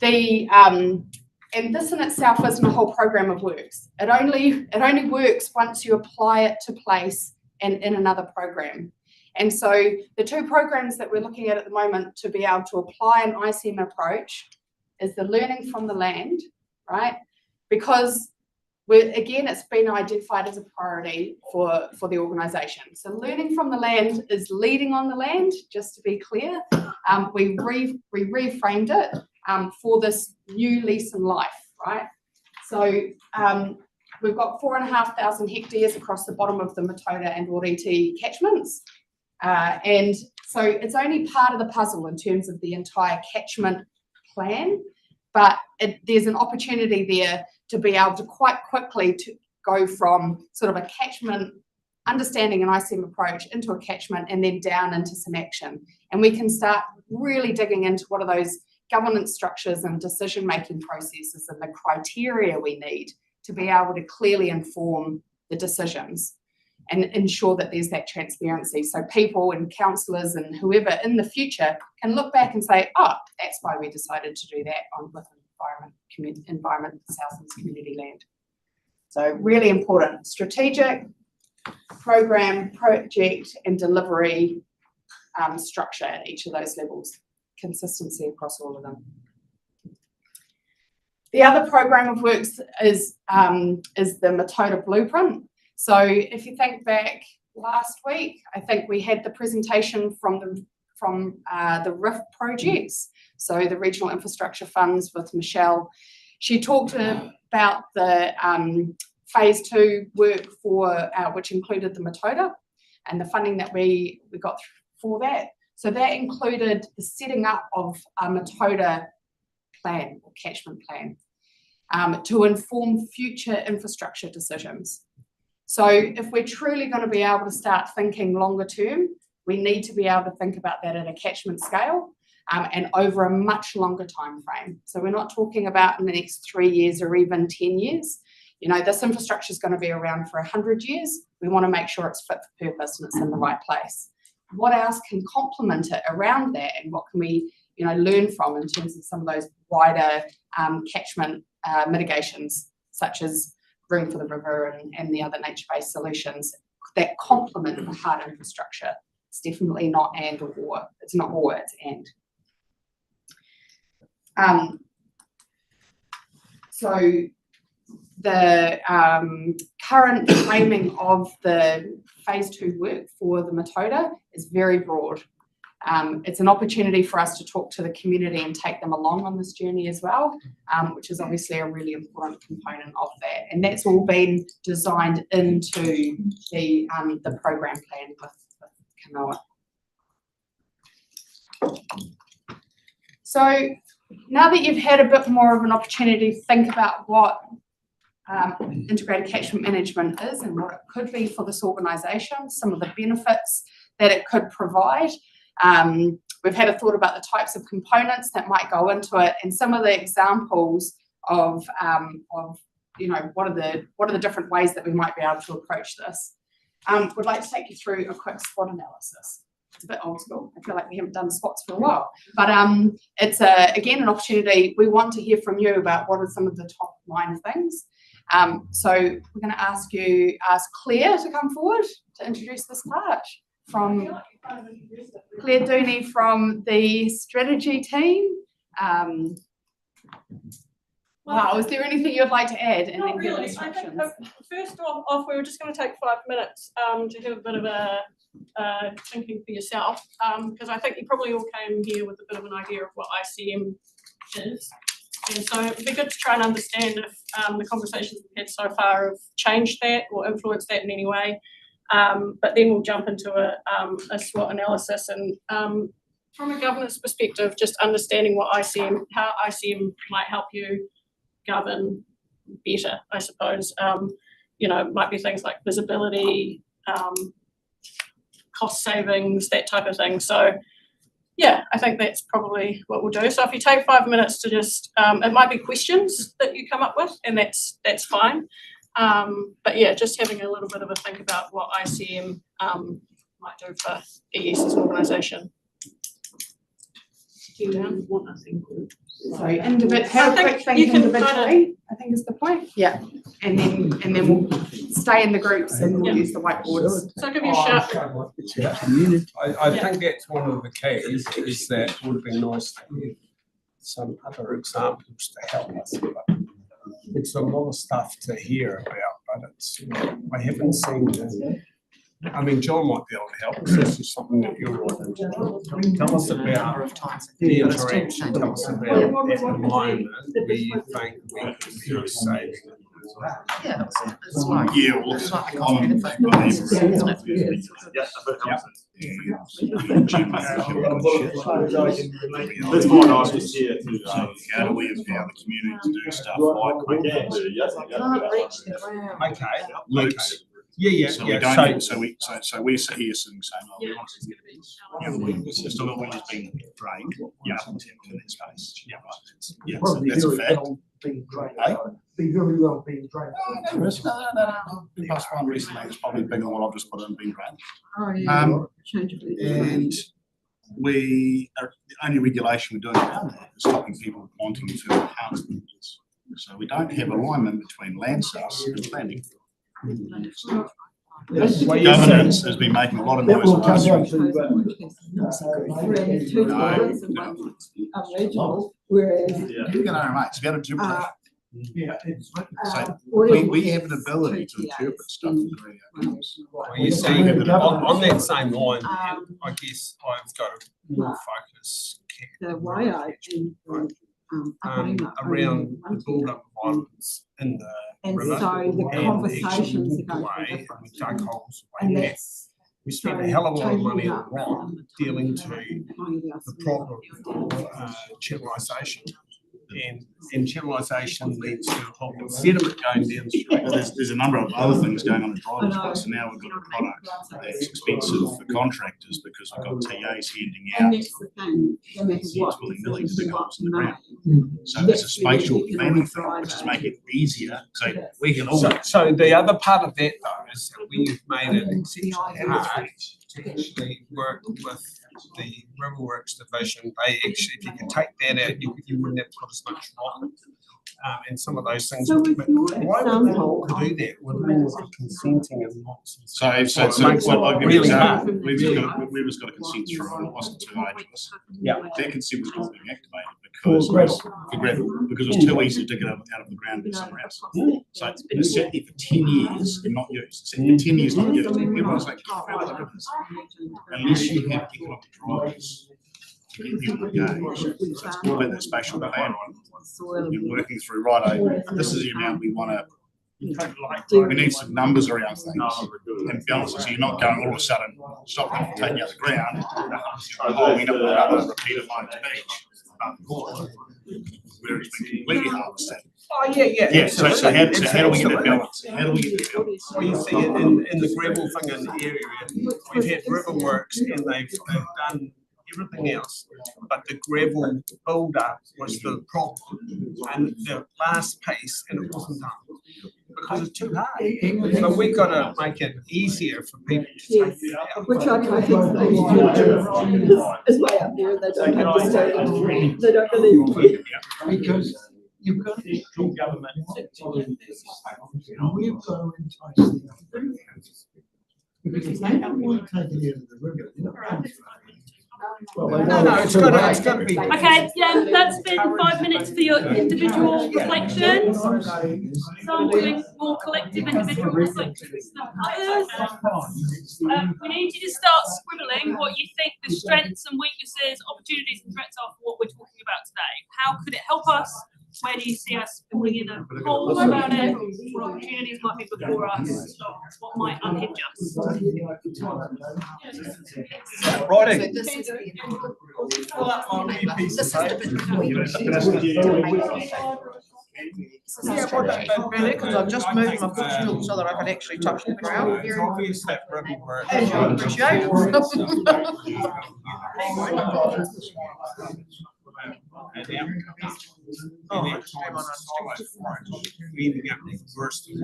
And this in itself isn't a whole program of works. It only works once you apply it to place and in another program. And so the two programs that we're looking at the moment to be able to apply an ICM approach is the learning from the land, right? Because again, it's been identified as a priority for the organisation. So learning from the land is leading on the land, just to be clear. We reframed it for this new lease in life, right? So we've got 4,500 hectares across the bottom of the Matoda and Oriti catchments. And so it's only part of the puzzle in terms of the entire catchment plan, but there's an opportunity there to be able to quite quickly to go from sort of a catchment understanding an ICM approach into a catchment and then down into some action. And we can start really digging into what are those governance structures and decision-making processes and the criteria we need to be able to clearly inform the decisions and ensure that there's that transparency. So people and councillors and whoever in the future can look back and say, oh, that's why we decided to do that with environment Southland's community land. So really important, strategic, program, project and delivery structure at each of those levels, consistency across all of them. The other program of works is the Matoda Blueprint. So if you think back last week, I think we had the presentation from the RIF projects, so the Regional Infrastructure Funds with Michelle. She talked about the phase 2 work for which included the Matoda and the funding that we got for that. So that included the setting up of a Matoda plan or catchment plan to inform future infrastructure decisions. So if we're truly going to be able to start thinking longer term, we need to be able to think about that at a catchment scale and over a much longer time frame. So we're not talking about in the next 3 years or even 10 years. You know, this infrastructure is going to be around for 100 years. We want to make sure it's fit for purpose and it's in the right place. What else can complement it around that, and what can we, you know, learn from in terms of some of those wider catchment mitigations, such as room for the river and the other nature-based solutions that complement the hard infrastructure. It's definitely not and or. It's not or, it's and. So the current framing of the phase 2 work for the Matoda is very broad. It's an opportunity for us to talk to the community and take them along on this journey as well, which is obviously a really important component of that. And that's all been designed into the program plan with Kanoa. So now that you've had a bit more of an opportunity to think about what integrated catchment management is and what it could be for this organisation, some of the benefits that it could provide. We've had a thought about the types of components that might go into it and some of the examples of you know, what are the different ways that we might be able to approach this. Would like to take you through a quick SWOT analysis. It's a bit old school. I feel like we haven't done SWOTs for a while, but it's again an opportunity. We want to hear from you about what are some of the top line things. So we're going to ask Claire to come forward to introduce this part from Claire Dooney from the strategy team. Wow, is there anything you'd like to add? And Not then give really. instructions? I think first off, we were just going to take 5 minutes to have a bit of a thinking for yourself, because I think you probably all came here with a bit of an idea of what ICM is. And so it would be good to try and understand if the conversations we've had so far have changed that or influenced that in any way. But then we'll jump into a SWOT analysis and from a governance perspective, just understanding what how ICM might help you govern better, I suppose. You know, it might be things like visibility, cost savings, that type of thing. So yeah, I think that's probably what we'll do. So if you take 5 minutes to just, it might be questions that you come up with, and that's fine. But yeah, just having a little bit of a think about what ICM might do for ES as an organisation. Do you want us in groups? So have a quick think individually, I think is the point. Yeah, and then we'll stay in the groups and we'll use the whiteboards. So I'll give you a shout. I think that's one of the keys, is that it would be nice to have some other examples to help us. But it's a lot of stuff to hear about, but it's, I haven't seen it. I mean, John might be able to help us. This is something that you're wanting to do. Tell us about the interaction. Tell us about at the moment where you think we can be saving. Yeah, that's right. Yeah, well, It's like I'm a believer in it. That's why I was just here to, How do we empower the community to do stuff like Can't reach the ground. Okay, Luke's So we don't, so we sit here sitting saying, oh, we want to get this. Yeah, it's just a little bit being drained. Yeah. Into that space. Yeah, right. Yeah, so that's a fact. Be very well being drained. No. The plus one recently is probably bigger than what I've just put in being drained. Oh, yeah. And the only regulation we're doing around that is stopping people wanting to enhance villages. So we don't have alignment between land sales and planning. Governance has been making a lot of noise about this. You can RMA, it's about interpretation. So we have an ability to interpret stuff in the outcomes. Well, you see, on that same line, I guess I've got a more focus The way I around the build-up of islands in the and river. so the and conversations actually are going to walk be away, different. we dug holes And way back. that's We spent a hell of a lot of money taking on up rock dealing to the the problem of channelization. And channelization leads to a whole sediment going down the street. Well, there's a number of other things going on in drivers, right? So now we've got a product that's expensive for contractors because we've got TAs handing And out that's the thing, no matter what. willy-nilly to dig holes in the money, ground. So it's a that's where the spatial planning thing, economic which is making it easier. So we can all. So the other part of that though is that we've made it exceptionally hard to actually work with the Riverworks division. They actually, if you can take that out, you wouldn't have to put as much rock. And some of those things. So with But your why would example they do that with all consenting and lots of So it makes well, it I'll give you an really example. hard. We've just got a consent through and it wasn't too ageless. Yeah. That consent was not being activated because it was for gravel, because it was too easy to dig it out of the ground and somewhere else. So it's been sat there for 10 years and not used. It's sat there 10 years not used. Everyone's like, unless you have economic drivers to get people engaged. So it's all about that spatial plan. You're working through, right, this is the amount we want to. We need some numbers around things and balance it, so you're not going all of a sudden, stop them from taking out the ground, holding up another repeater line to beach, where it's been completely harvested. Oh, yeah. Yeah, so how do we get that balance? How do we get that balance? Well, you see it in the gravel thing in the area. We've had Riverworks and they've done everything else, but the gravel build-up was the problem. And the last piece, and it wasn't done because it's too hard. So we've got to make it easier for people to take it out. Which I try to is way up there, and they don't understand, they don't believe me. Because you've got to control government. We've got to entice them. Because if they don't want to take it out of the river, they're not coming. No, it's got to be. Okay, yeah, that's been 5 minutes for your individual reflections. Some doing more collective individual reflections than others. We need you to start scribbling what you think the strengths and weaknesses, opportunities and threats are for what we're talking about today. How could it help us? Where do you see us building in a whole about it? What opportunities might be before us? What might unhinge us? Righty. This is because I've just moved my footstool so that I can actually touch the ground. It's obvious that Riverworks. As you appreciate. Ending up worse than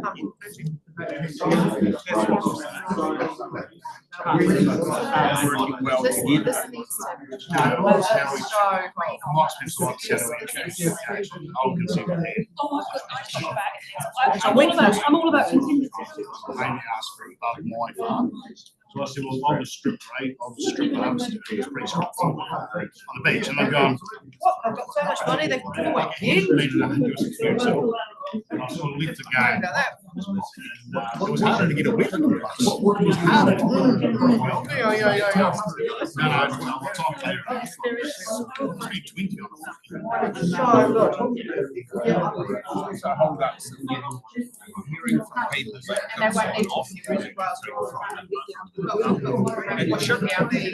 working well This together. needs to. I'm all about contingency. So I said, well, I'll just strip harvest it. It's pretty straightforward on the beach. And they're going, What? I've got so much money they can give away. you need nothing to do with it. So and I sort of left the game. It was harder to get a wet in the place. It was harder. Yeah. No, I'll talk later. It's 320 on the So good. So hold up. Hearing from people. And they won't need to see really well. It should be out there.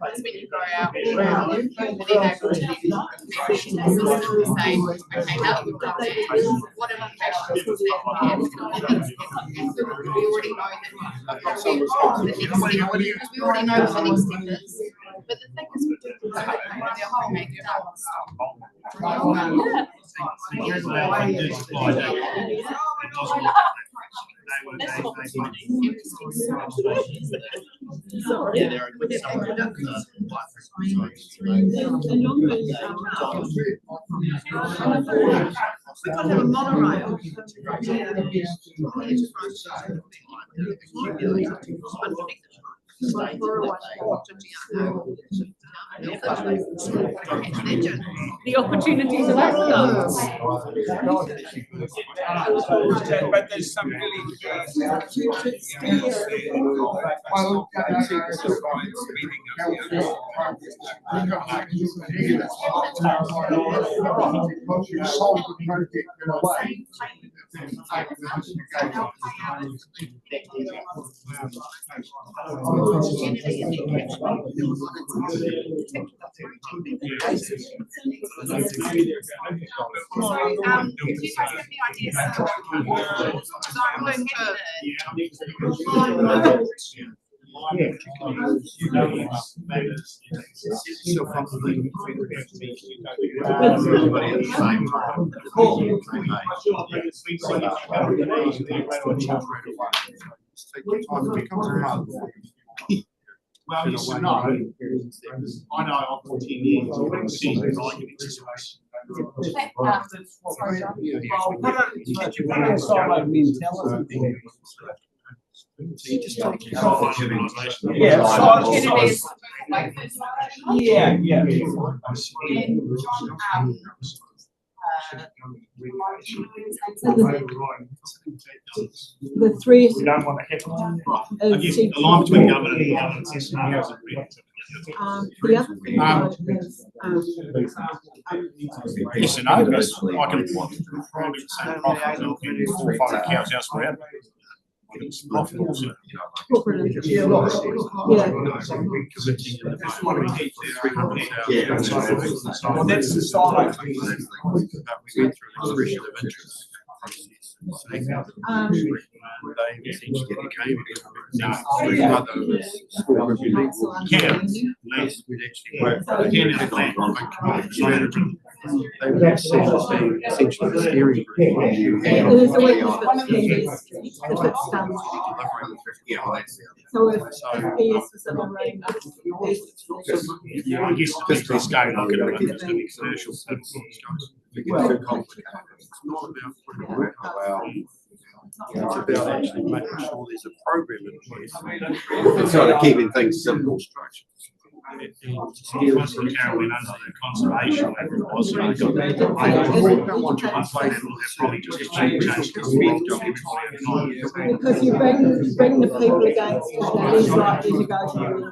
That's when you go out, you're then able to say, okay, now that we've done that, what implications does that have? We already know that the next step, because we already know what the next step is. But the thing is, the whole make it up. We could have a monorail. The opportunities of that. But there's some really If you guys have any ideas, I'm going Well, you should know. I know I've 10 years of season writing exercise. The three. We don't want to happen. I guess the line between government and governance is The other thing is, yes and no, because I can probably the same profit of 4 or 5 cows elsewhere. It's profitable, so. corporate interest. Yeah. well, that's the side. They would essentially the steering group. There's a way to if it's done. So if PS was in a rain. Yeah, I guess the best game I can run is the commercial. It gets too complicated. It's not about putting it well. It's about actually making sure there's a program in place. It's sort of keeping things simple structured. Once the Carolyn under the conservation level, it was, so you've got that. We don't want to unplay it. Probably just change. Because you bring the people against you, and these like these negotiating.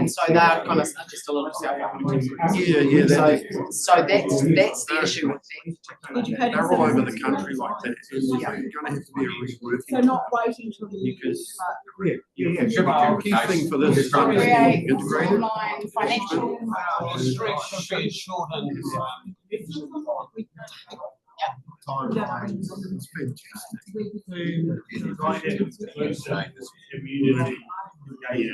So they're kind of just a little self-funding. Yeah, So that's the issue with them. they're all over the country like that. It's going to have to be a reworking. So not waiting till the. Because the key thing for this is Create integrated. online financial. It's fantastic. Community. Yeah.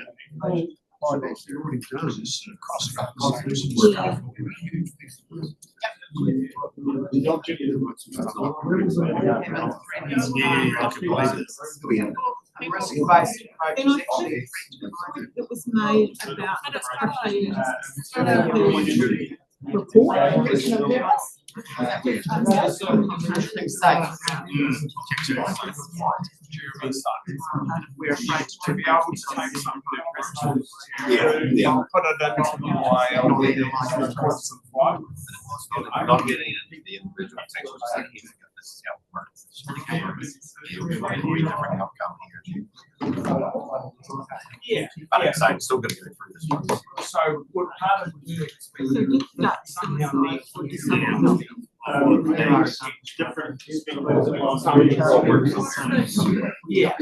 I've actually already done this across It was made about the report. We're afraid to be able to take some of Yeah. put it into the way I'm not getting into the individual things. This is how it works. Very different outcome here. Yeah. But I'm still going to get through this one. So what part of the So did that somehow need to different. Yeah.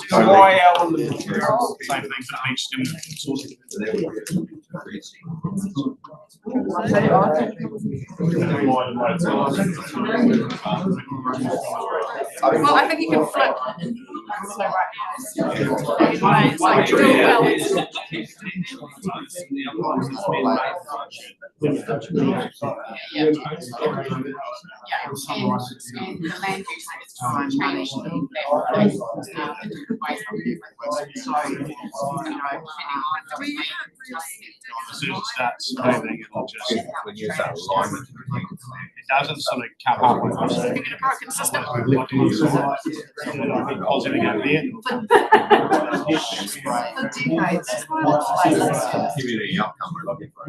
Why element? Same thing for each Well, I think you can flip. It's like dual balance. Yeah. And the land use time changed that way. as soon as it starts moving, it'll just, it doesn't sort of come up with us. Consistent. Positive out there. For decades. Community outcome we're looking for.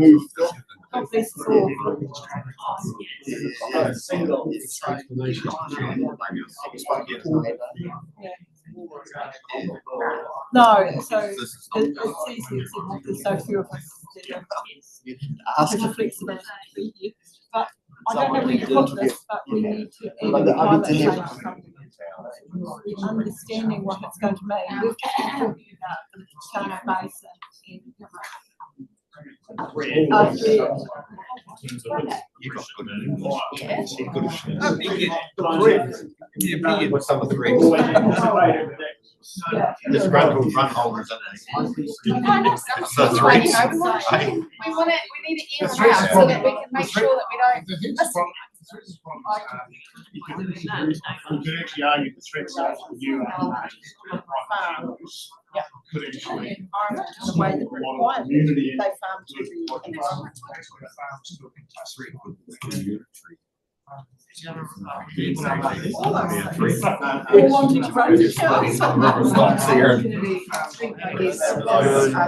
No, so it's easy to so few of us have the flexibility. But I don't know where you put this, but we need to add the climate change understanding what it's going to mean. We've just been talking about the Tana Basin With some of the regs. Disgruntled run holders, aren't they? It's the threats. We want it, we need it in and out so that we can make sure that we don't miss it. You could actually argue the threats are you and could actually. the way that required they farm to be wanting to run the show.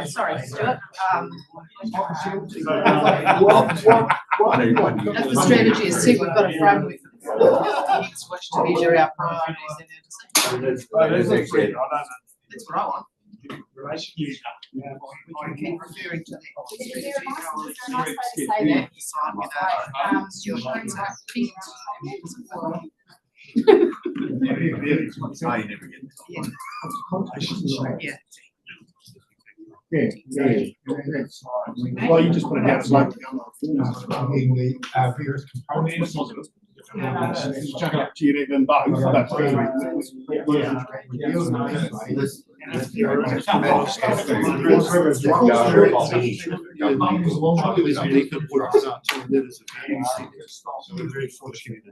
Sorry, Stuart. If the strategy is set, we've got a framework against which to measure our priorities and our decisions. That's what I want. We can keep referring to that. Is there a nice way to say that? Stuart, things like feet. Well, you just put it out, it's like the various components. Chuck it up to you, even both. We're very fortunate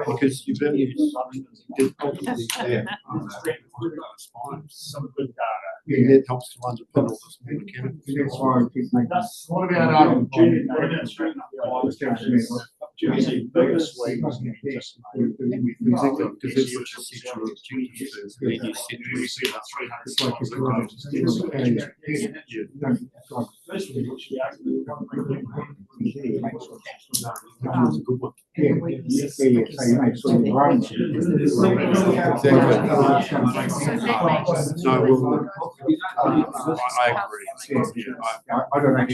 because you've been Some good data. that helps to underpin all this mechanics. What about, Junior. I agree. I don't know.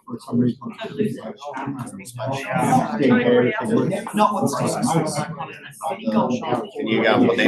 For some reason. Can you go and put them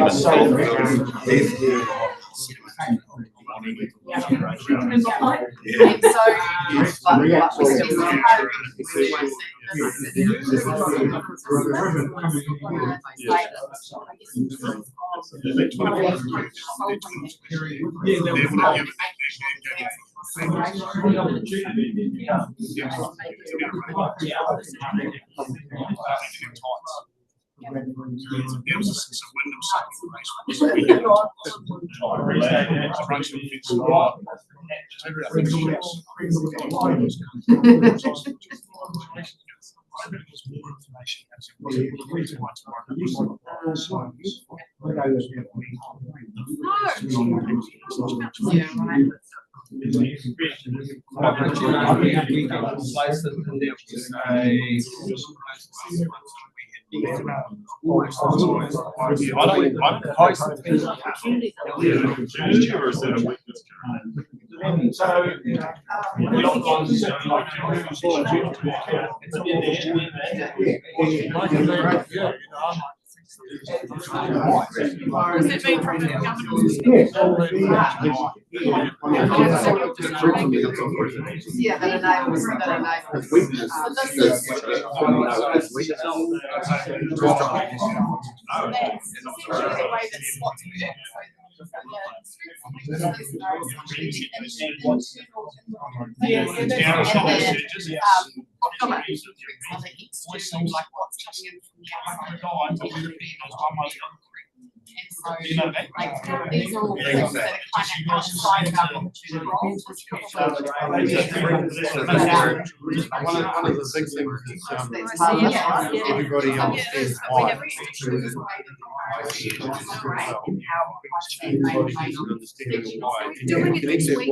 in Or is that a weakness? Or has it been from the government? Yeah, that enables. These are all things that are kind of outside of our opportunity. One of the big things is, everybody understands why. Doing it next week.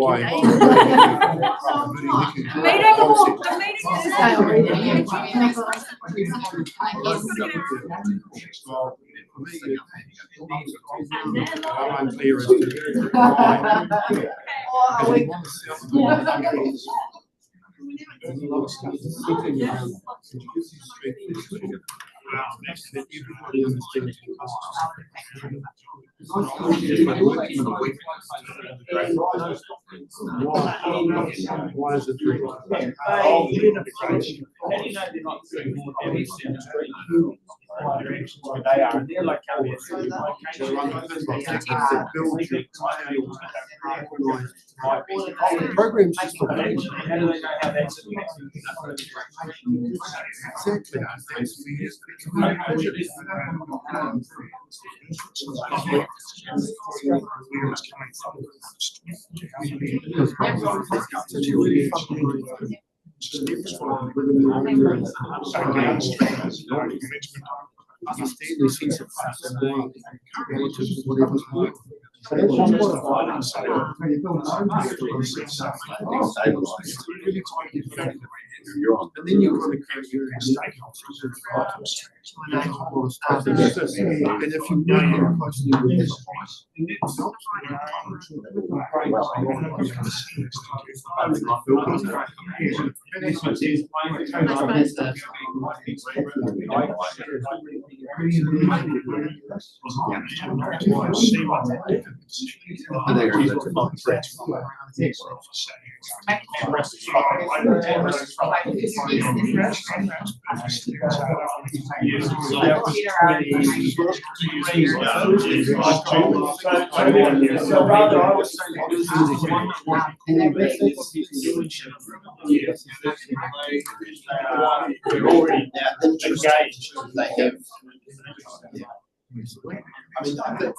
I'm unclear as to why. There's a lot of stuff sitting around. Everybody understands why is it doing programs just for and then you kind of create your stakeholders. And if you work more closely with this, So rather, I would say this is one we're already engaged. They have. I mean, I think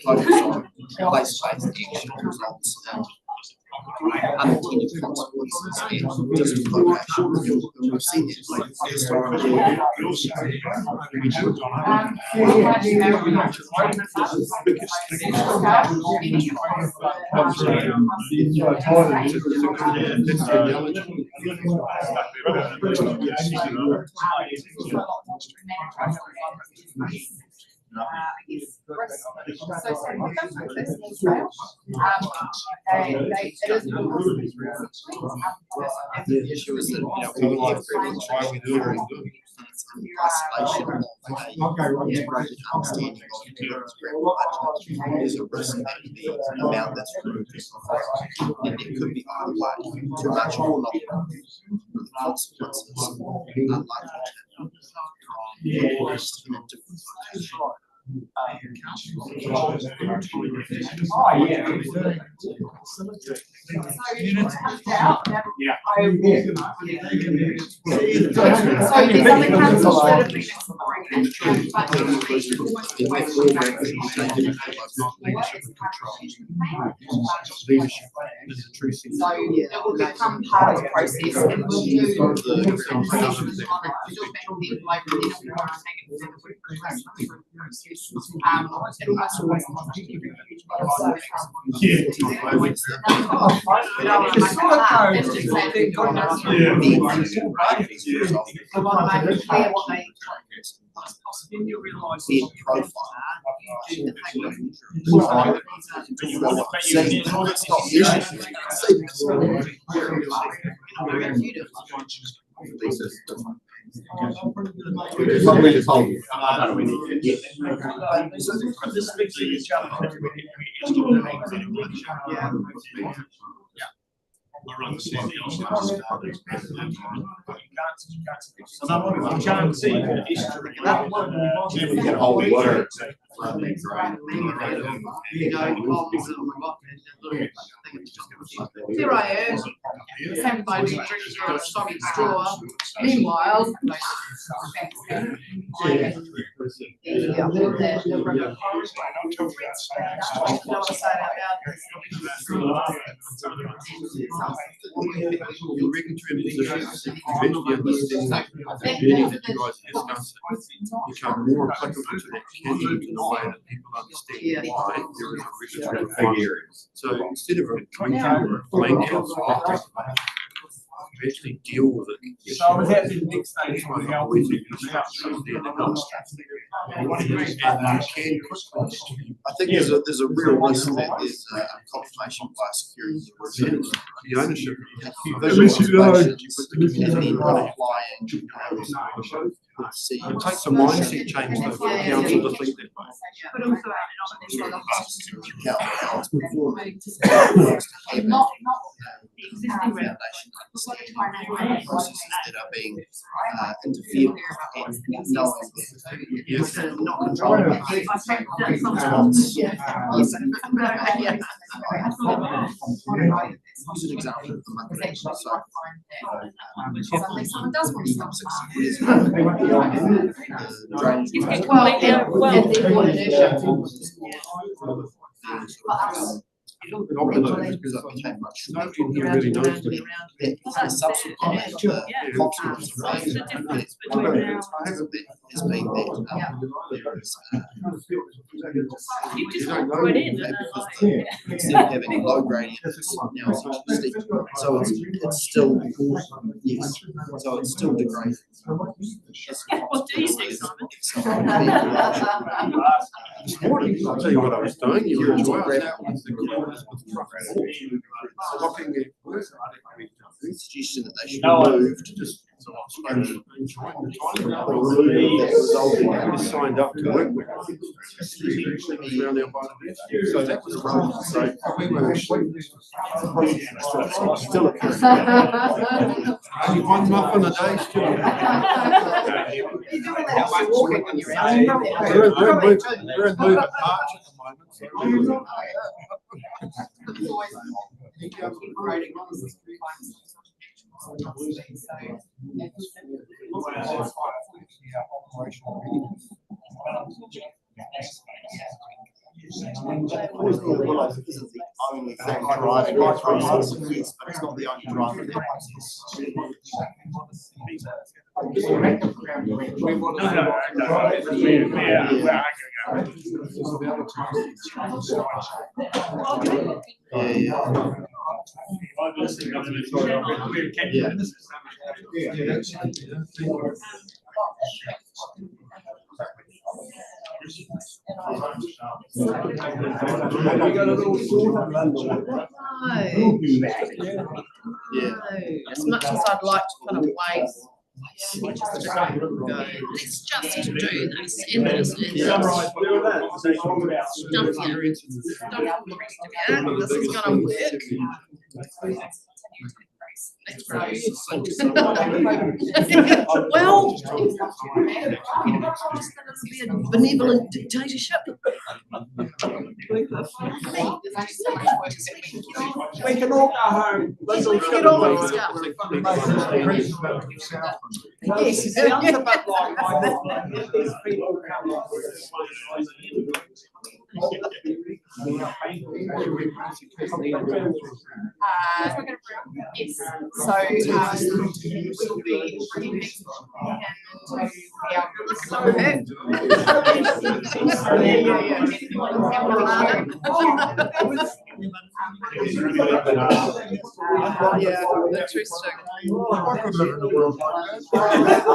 focus on place-based action results and unintended consequences and just location. And we've seen it like historically. The issue is that, we have privilege, why we do it. Isolation of a integrated understanding of there's a risk that the amount that's removed is and it could be either too much or not. The consequences are likely to leadership is a true thing. So it will become part of the process and we'll do conversations on it, we'll do back then, like, then we'll take it to the process. It also was every huge Here I am, everybody drinking a soggy straw. Meanwhile, become more applicable to that can you deny that people understand why there is a regulatory requirement. So instead of a blanket, you actually deal with it. So would that be the next stage for the health? I think there's a real risk that there's a confirmation bias security. The ownership of visualizations, and then applying. It takes a mindset change though for the council to think that way. not Existing foundation processes that are being interfered with and knowing that not controlling use an example of the market. So someone does want to stop because I became much stronger here really knows that subsequent consequences has been You just don't know put in that instead of having low gradient, it's now essentially steep. So it's still yes. So it's still degrading. What do you think, Simon? This morning, I'll tell you what I was doing. You were enjoying the suggestion that they should be moved. Just signed up to work with. So that was wrong. So we were still only one muffin a day still. We're in moving parts at the moment. So this is the only thing driving that process, yes, but it's not the only driver that process. As much as I'd like to kind of wait, let's just do this and this and this is gonna work. Well, be a benevolent dictatorship. We can all go home. Let's all Get all this stuff. Yes. It sounds a bit like these people come up with Yes, so, we'll be bringing things to be able to slow it. Yeah, interesting. I could live in a world like that.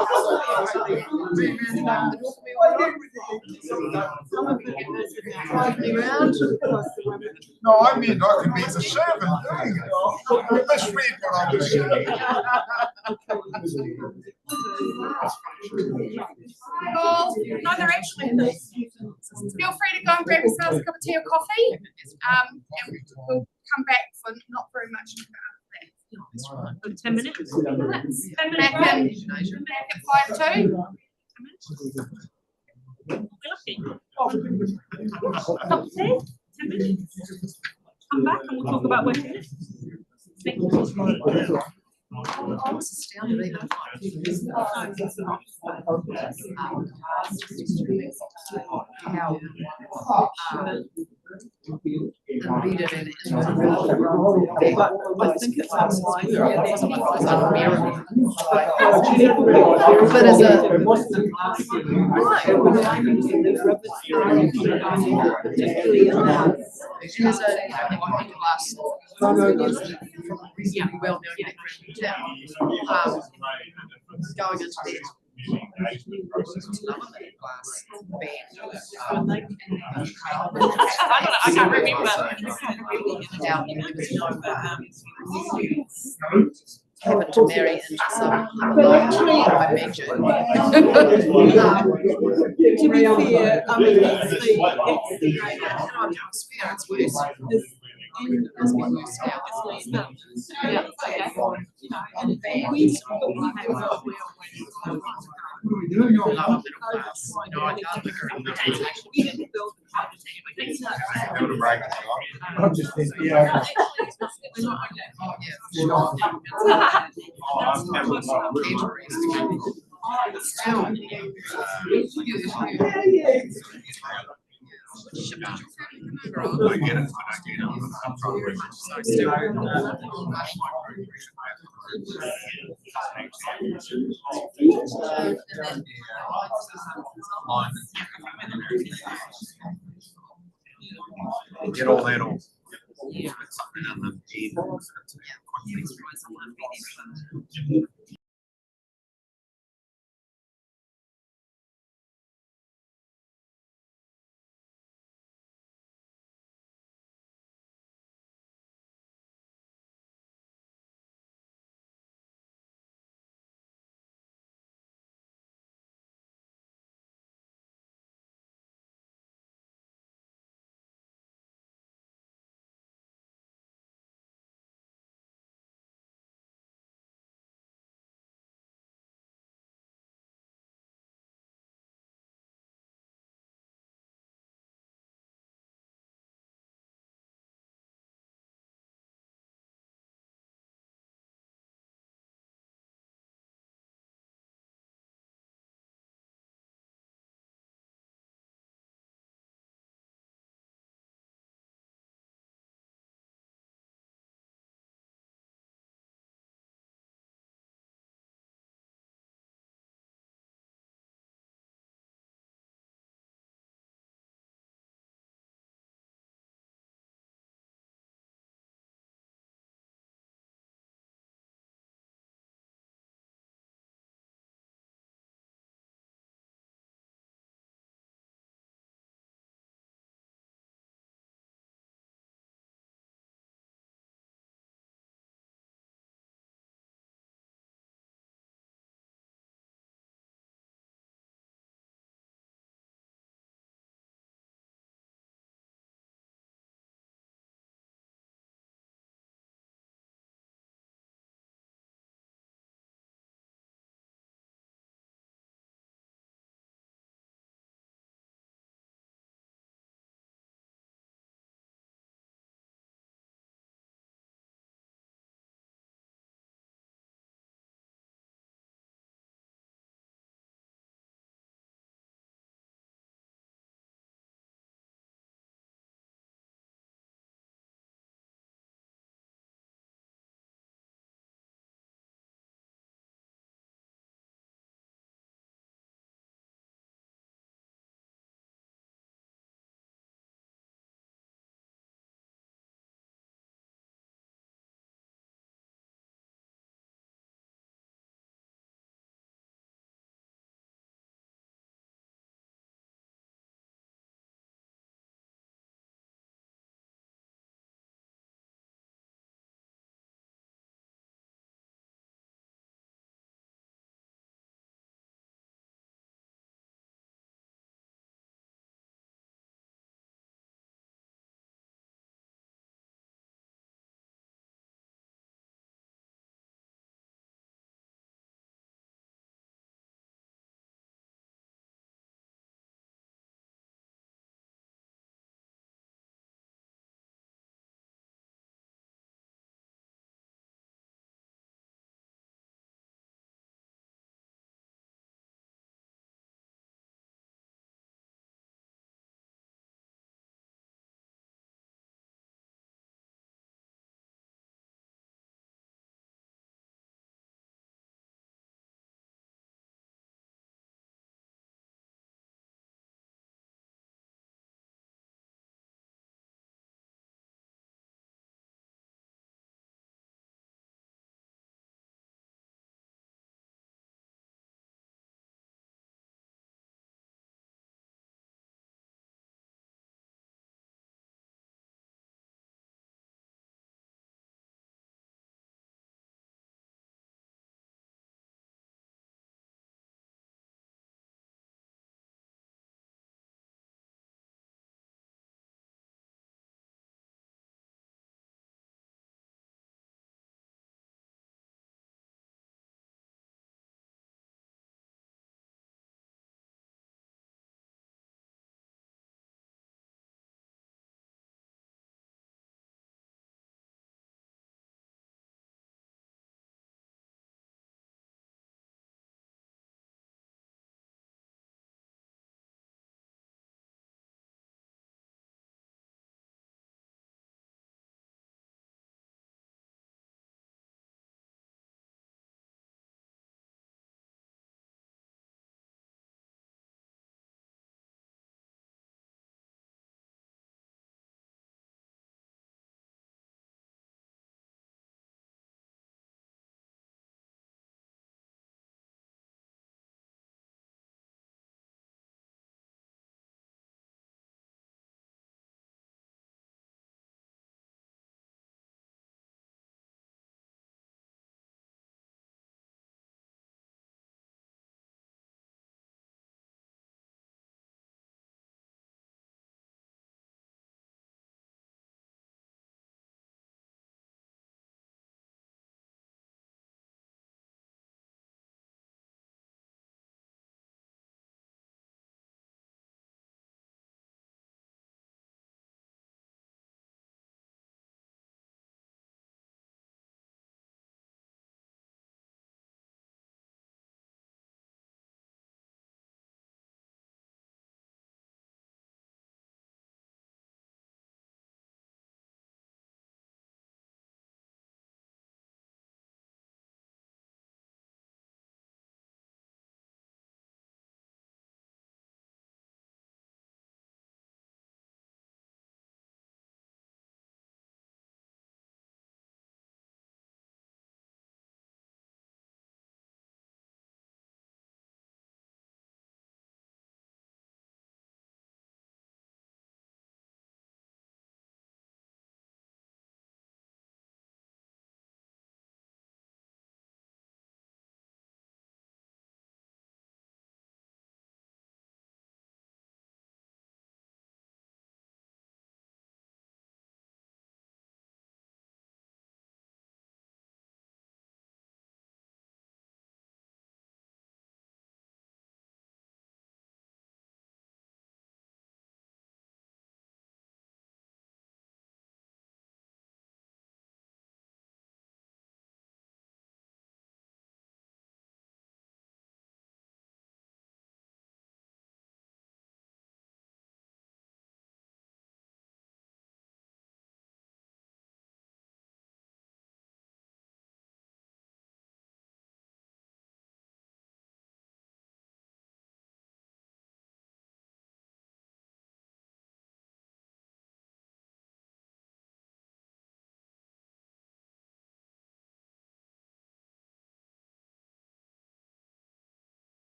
No, I mean, I could be the servant. Let's read what I was saying. Well, no, they're actually. Feel free to go and grab yourselves a cup of tea or coffee. And we'll come back for not very much longer after that. 10 minutes? 10 minutes. 10 minutes. Back at 5:02. Cup of tea? 10 minutes. Come back and we'll talk about Waikiwi. I was astounded even how embedded in it. I think it's unlikely. But as a Particularly in that. as a class from a reasonably well-known background in town, going into the class band. I can't remember. Down there was no happened to marry into some I mentioned. To be fair, I mean, it's the It's worse. It's been worse now, it's less done. Yeah, okay. You know, and we sort of have well, Lower middle class. No, I can't figure it out. we didn't build I'm just thinking, yeah. I get it. I'm probably get all that off. Yeah. Something on the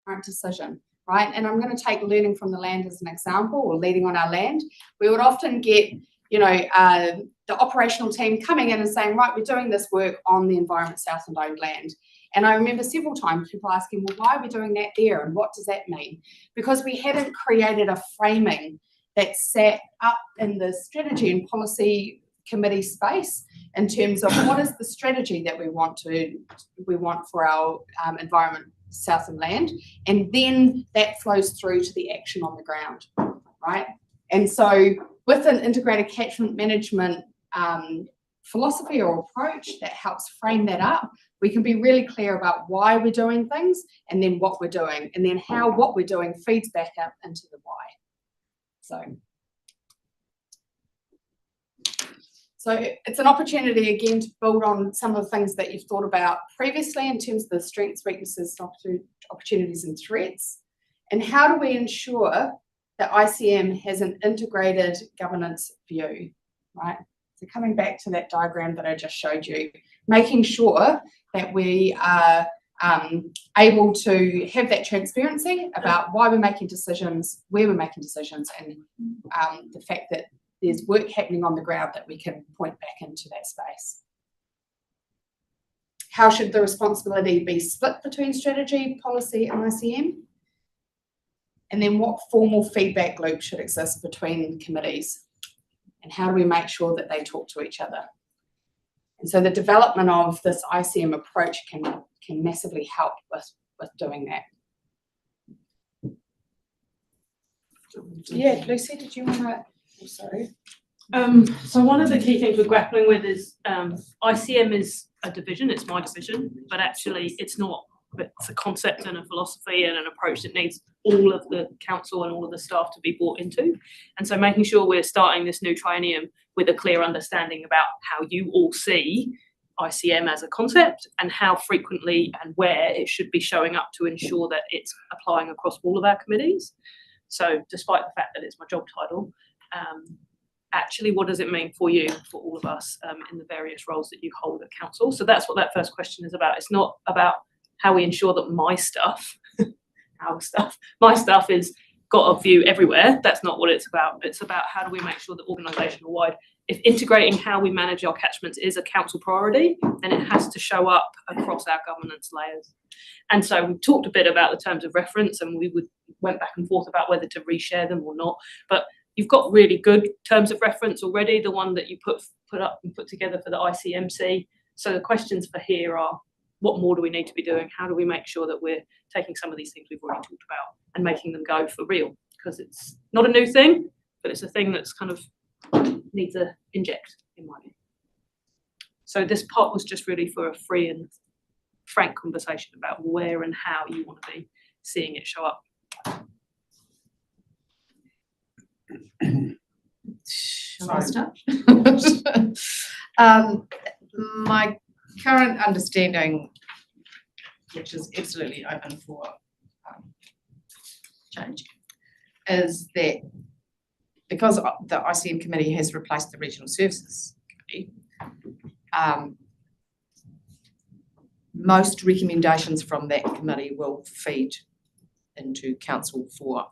current decision, right? And I'm going to take learning from the land as an example, or leading on our land. We would often get, you know, the operational team coming in and saying, right, we're doing this work on the Environment Southland owned land. And I remember several times people asking, well, why are we doing that there? And what does that mean? Because we hadn't created a framing that sat up in the strategy and policy committee space in terms of what is the strategy that we want for our environment, Southland land, and then that flows through to the action on the ground, right? And so with an integrated catchment management philosophy or approach that helps frame that up, we can be really clear about why we're doing things and then what we're doing, and then how what we're doing feeds back up into the why. So it's an opportunity again to build on some of the things that you've thought about previously in terms of the strengths, weaknesses, opportunities and threats. And how do we ensure that ICM has an integrated governance view, right? So coming back to that diagram that I just showed you, making sure that we are able to have that transparency about why we're making decisions, where we're making decisions, and the fact that there's work happening on the ground that we can point back into that space. How should the responsibility be split between strategy, policy, and ICM? And then what formal feedback loop should exist between committees? And how do we make sure that they talk to each other? And so the development of this ICM approach can massively help with doing that. Yeah, Lucy, did you want to? Oh, sorry. So one of the key things we're grappling with is ICM is a division, it's my division, but actually it's not. It's a concept and a philosophy and an approach that needs all of the council and all of the staff to be brought into. And so making sure we're starting this new triennium with a clear understanding about how you all see ICM as a concept and how frequently and where it should be showing up to ensure that it's applying across all of our committees. So despite the fact that it's my job title, actually what does it mean for you, for all of us in the various roles that you hold at council? So that's what that first question is about. It's not about how we ensure that my stuff is got a view everywhere. That's not what it's about. It's about how do we make sure that organisational wide, if integrating how we manage our catchments is a council priority, then it has to show up across our governance layers. And so we talked a bit about the terms of reference, and we went back and forth about whether to reshare them or not. But you've got really good terms of reference already, the one that you put up and put together for the ICMC. So the questions for here are, what more do we need to be doing? How do we make sure that we're taking some of these things we've already talked about and making them go for real? Because it's not a new thing, but it's a thing that's kind of needs a inject, in my view. So this part was just really for a free and frank conversation about where and how you want to be seeing it show up. Shall I start? My current understanding, which is absolutely open for change, is that because the ICM committee has replaced the regional services committee, most recommendations from that committee will feed into council for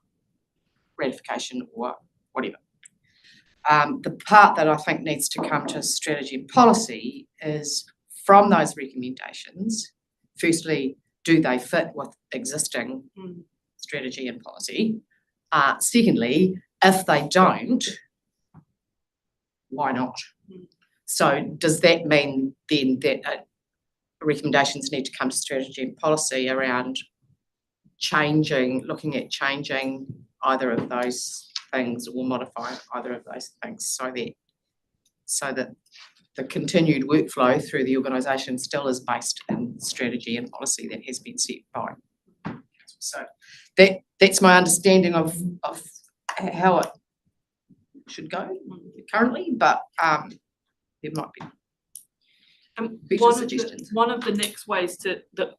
ratification or whatever. The part that I think needs to come to strategy and policy is from those recommendations, firstly, do they fit with existing strategy and policy? Secondly, if they don't, why not? So does that mean then that recommendations need to come to strategy and policy around looking at changing either of those things or modifying either of those things so that the continued workflow through the organisation still is based in strategy and policy that has been set by. So that's my understanding of how it should go currently, but there might be better suggestions. One of the next ways to the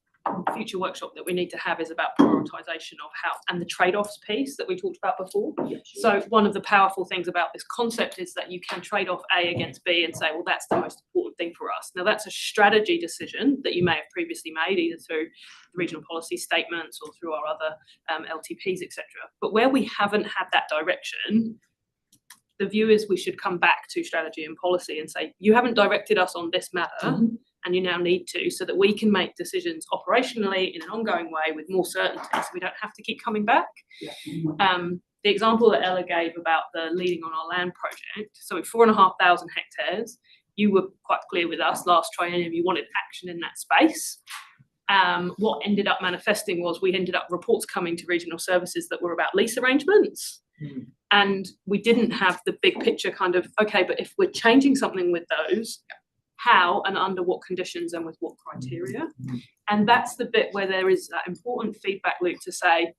future workshop that we need to have is about prioritisation of how, and the trade-offs piece that we talked about before. Yeah, sure. So one of the powerful things about this concept is that you can trade off A against B and say, well, that's the most important important thing for us. Now, that's a strategy decision that you may have previously made, either through the regional policy statements or through our other LTPs, etc. But where we haven't had that direction, the view is we should come back to strategy and policy and say, you haven't directed us on this matter, and you now need to, so that we can make decisions operationally in an ongoing way with more certainty, so we don't have to keep coming back. The example that Ella gave about the Leading on Our Land project, so with 4,500 hectares, you were quite clear with us last triennium, you wanted action in that space. What ended up manifesting was we ended up reports coming to regional services that were about lease arrangements. And we didn't have the big picture kind of, okay, but if we're changing something with those, how and under what conditions and with what criteria? And that's the bit where there is that important feedback loop to say,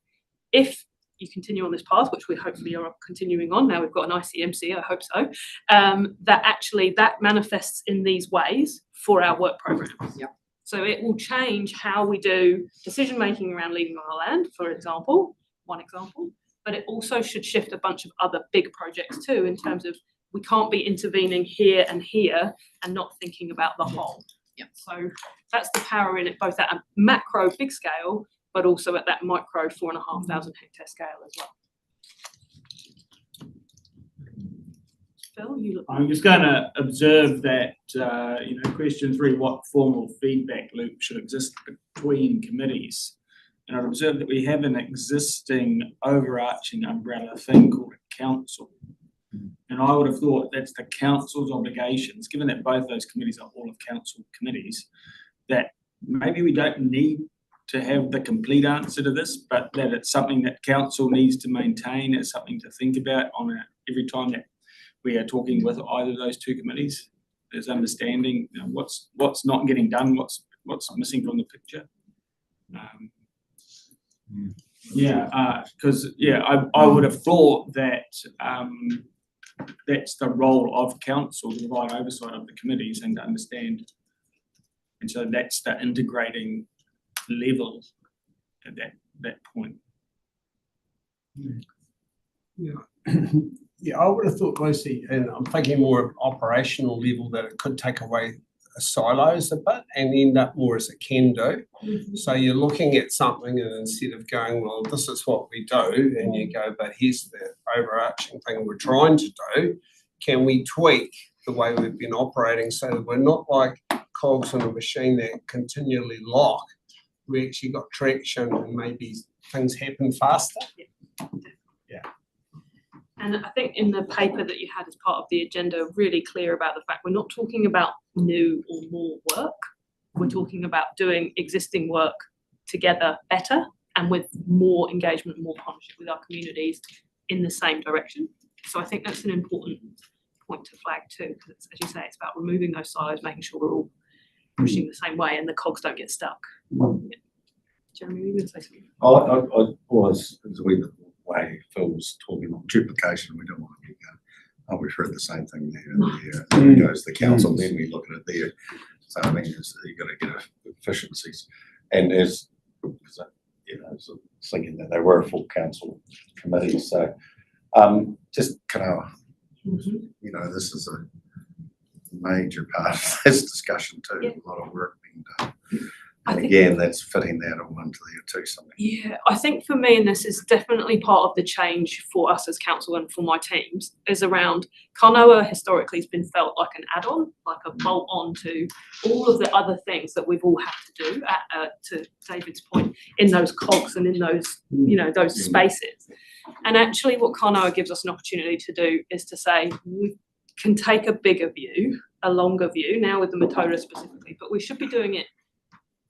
if you continue on this path, which we hopefully are continuing on, now we've got an ICMC, I hope so, that actually that manifests in these ways for our work programs. So it will change how we do decision making around leading on our land, for example, one example, but it also should shift a bunch of other big projects too, in terms of we can't be intervening here and not thinking about the whole. So that's the power in it, both at a macro big scale, but also at that micro 4,500 hectare scale as well. Phil, you look. I'm just going to observe that, question 3, what formal feedback loop should exist between committees? And I've observed that we have an existing overarching umbrella thing called a council. And I would have thought that's the council's obligations, given that both those committees are all of council committees, that maybe we don't need to have the complete answer to this, but that it's something that council needs to maintain, it's something to think about every time that we are talking with either of those two committees. There's understanding, what's not getting done, what's missing from the picture. Because I would have thought that that's the role of council, to provide oversight of the committees and to understand. And so that's the integrating level at that point. I would have thought mostly, and I'm thinking more of operational level, that it could take away silos a bit and end up more as a can do. So you're looking at something and instead of going, well, this is what we do, and you go, but here's the overarching thing we're trying to do. Can we tweak the way we've been operating so that we're not like cogs in a machine that continually lock? We actually got traction and maybe things happen faster. And I think in the paper that you had as part of the agenda, really clear about the fact we're not talking about new or more work. We're talking about doing existing work together better and with more engagement, more partnership with our communities in the same direction. So I think that's an important point to flag too, because as you say, it's about removing those silos, making sure we're all pushing the same way and the cogs don't get stuck. Jeremy, were you going to say something? I was a wee bit way Phil was talking on duplication. We don't want to keep going. Oh, we've heard the same thing there and there. There goes the council, then we look at it there. So I mean, you've got to get efficiencies. And as thinking that they were full council committees. So just kind of, this is a major part of this discussion too. A lot of work being done. And again, that's fitting that all into there too. Something. Yeah, I think for me, and this is definitely part of the change for us as council and for my teams, is around Kanoa historically has been felt like an add-on, like a bolt-on to all of the other things that we've all had to do, to David's point, in those cogs and in those, those spaces. And actually what Kanoa gives us an opportunity to do is to say, we can take a bigger view, a longer view, now with the Matoda specifically, but we should be doing it